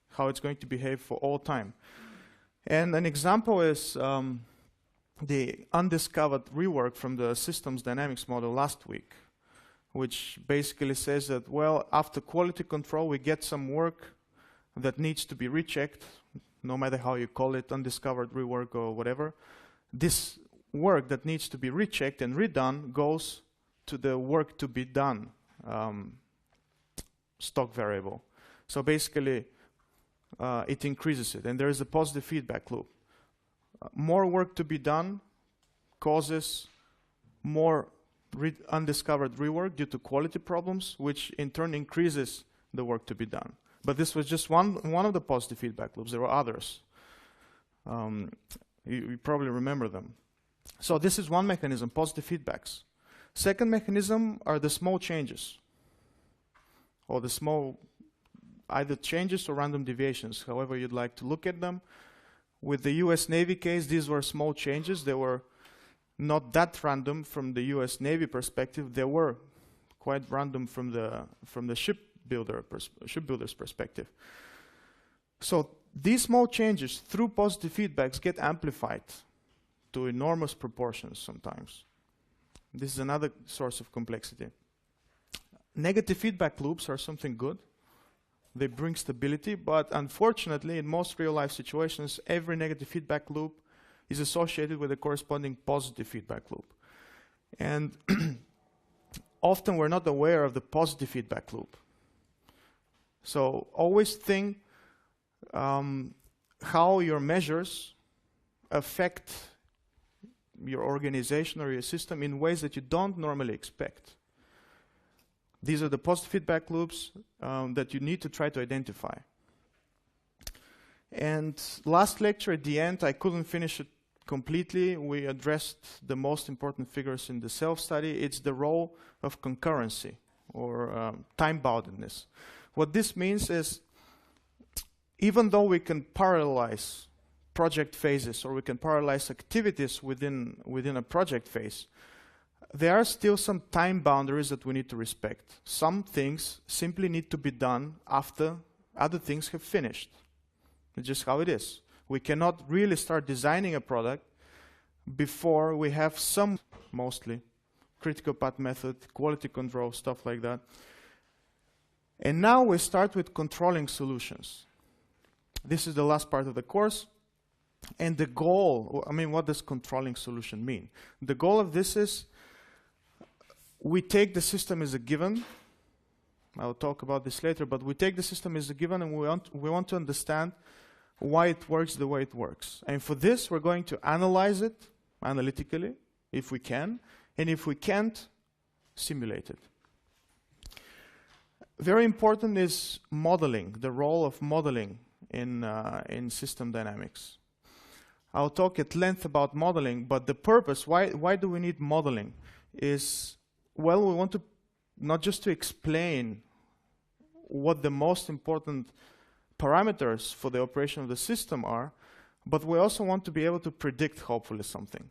how it's going to behave for all time. And an example is the undiscovered rework from the systems dynamics model last week, which basically says that, well, after quality control, we get some work that needs to be rechecked, no matter how you call it, undiscovered rework or whatever. This work that needs to be rechecked and redone goes to the work to be done stock variable. So basically, it increases it, and there is a positive feedback loop. More work to be done causes more undiscovered rework due to quality problems, which in turn increases the work to be done. But this was just one of the positive feedback loops. There were others. You probably remember them. So this is one mechanism, positive feedbacks. Second mechanism are the small changes, or the small either changes or random deviations, however you'd like to look at them. With the US Navy case, these were small changes. They were not that random from the US Navy perspective. They were quite random from the shipbuilder's perspective. So these small changes through positive feedbacks get amplified to enormous proportions sometimes. This is another source of complexity. Negative feedback loops are something good. They bring stability, but unfortunately, in most real-life situations, every negative feedback loop is associated with a corresponding positive feedback loop. And often we're not aware of the positive feedback loop. So always think how your measures affect your organization or your system in ways that you don't normally expect. These are the positive feedback loops that you need to try to identify. And last lecture at the end, I couldn't finish it completely. We addressed the most important figures in the self-study. It's the role of concurrency or time-boundedness. What this means is, even though we can parallelize project phases or we can parallelize activities within a project phase, there are still some time boundaries that we need to respect. Some things simply need to be done after other things have finished. It's just how it is. We cannot really start designing a product before we have some, mostly, critical path method, quality control, stuff like that. And now we start with controlling solutions. This is the last part of the course. And the goal, I mean, what does controlling solution mean? The goal of this is we take the system as a given. I'll talk about this later, but we take the system as a given and we want to understand why it works the way it works. And for this, we're going to analyze it analytically, if we can, and if we can't, simulate it. Very important is modeling, the role of modeling in system dynamics. I'll talk at length about modeling, but the purpose, why do we need modeling, is, well, we want to not just to explain what the most important parameters for the operation of the system are, but we also want to be able to predict, hopefully, something.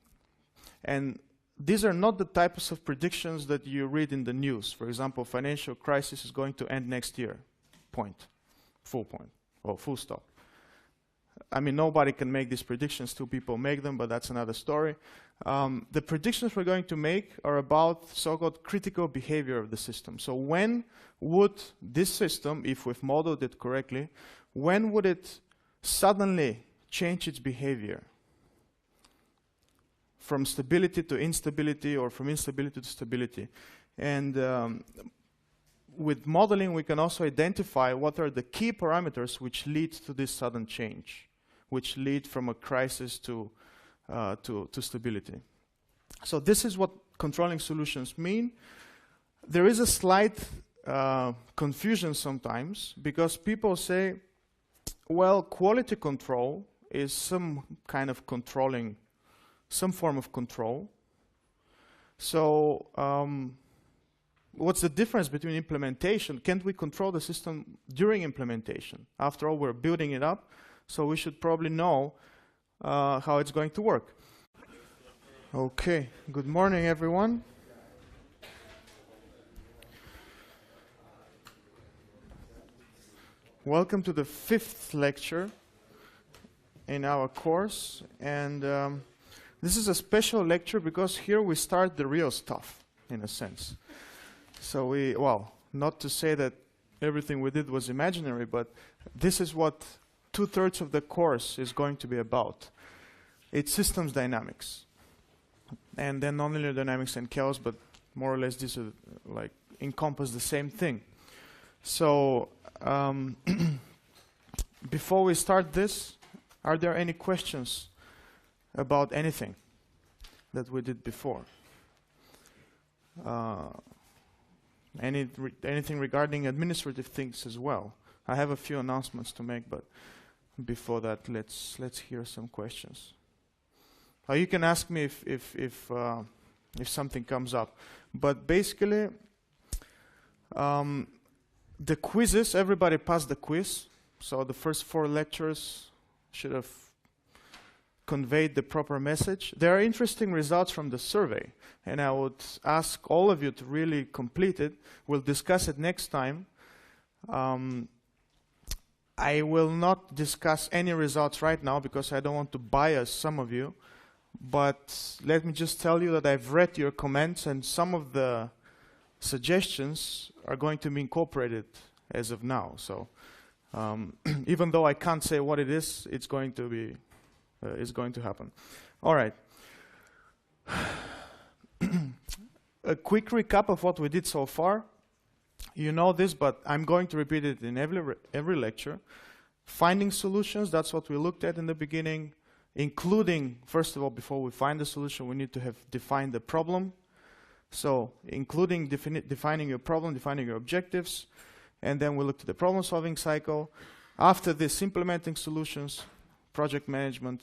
And these are not the types of predictions that you read in the news. For example, financial crisis is going to end next year. Point. Full point. Or full stop. I mean, nobody can make these predictions. Two people make them, but that's another story. The predictions we're going to make are about so-called critical behavior of the system. So when would this system, if we've modeled it correctly, when would it suddenly change its behavior? From stability to instability, or from instability to stability. And with modeling, we can also identify what are the key parameters which lead to this sudden change, which lead from a crisis to stability. So this is what controlling solutions mean. There is a slight confusion sometimes, because people say, well, quality control is some kind of controlling, some form of control. So what's the difference between implementation? Can't we control the system during implementation? After all, we're building it up, so we should probably know how it's going to work. Okay, good morning, everyone. Welcome to the 5th lecture in our course, and this is a special lecture because here we start the real stuff, in a sense. So well, not to say that everything we did was imaginary, but this is what 2/3 of the course is going to be about. It's systems dynamics. And then nonlinear dynamics and chaos, but more or less these are like encompass the same thing. So before we start this, are there any questions about anything that we did before? Anything regarding administrative things as well? I have a few announcements to make, but before that, let's hear some questions. You can ask me if something comes up, but basically, the quizzes, everybody passed the quiz, so the first 4 lectures should have conveyed the proper message. There are interesting results from the survey, and I would ask all of you to really complete it. We'll discuss it next time. I will not discuss any results right now because I don't want to bias some of you, but let me just tell you that I've read your comments, and some of the suggestions are going to be incorporated as of now. So even though I can't say what it is, it's going to happen. All right. A quick recap of what we did so far. You know this, but I'm going to repeat it in every lecture. Finding solutions, that's what we looked at in the beginning, including, first of all, before we find the solution, we need to have defined the problem. So including defining your problem, defining your objectives, and then we looked at the problem-solving cycle. After this, implementing solutions, project management,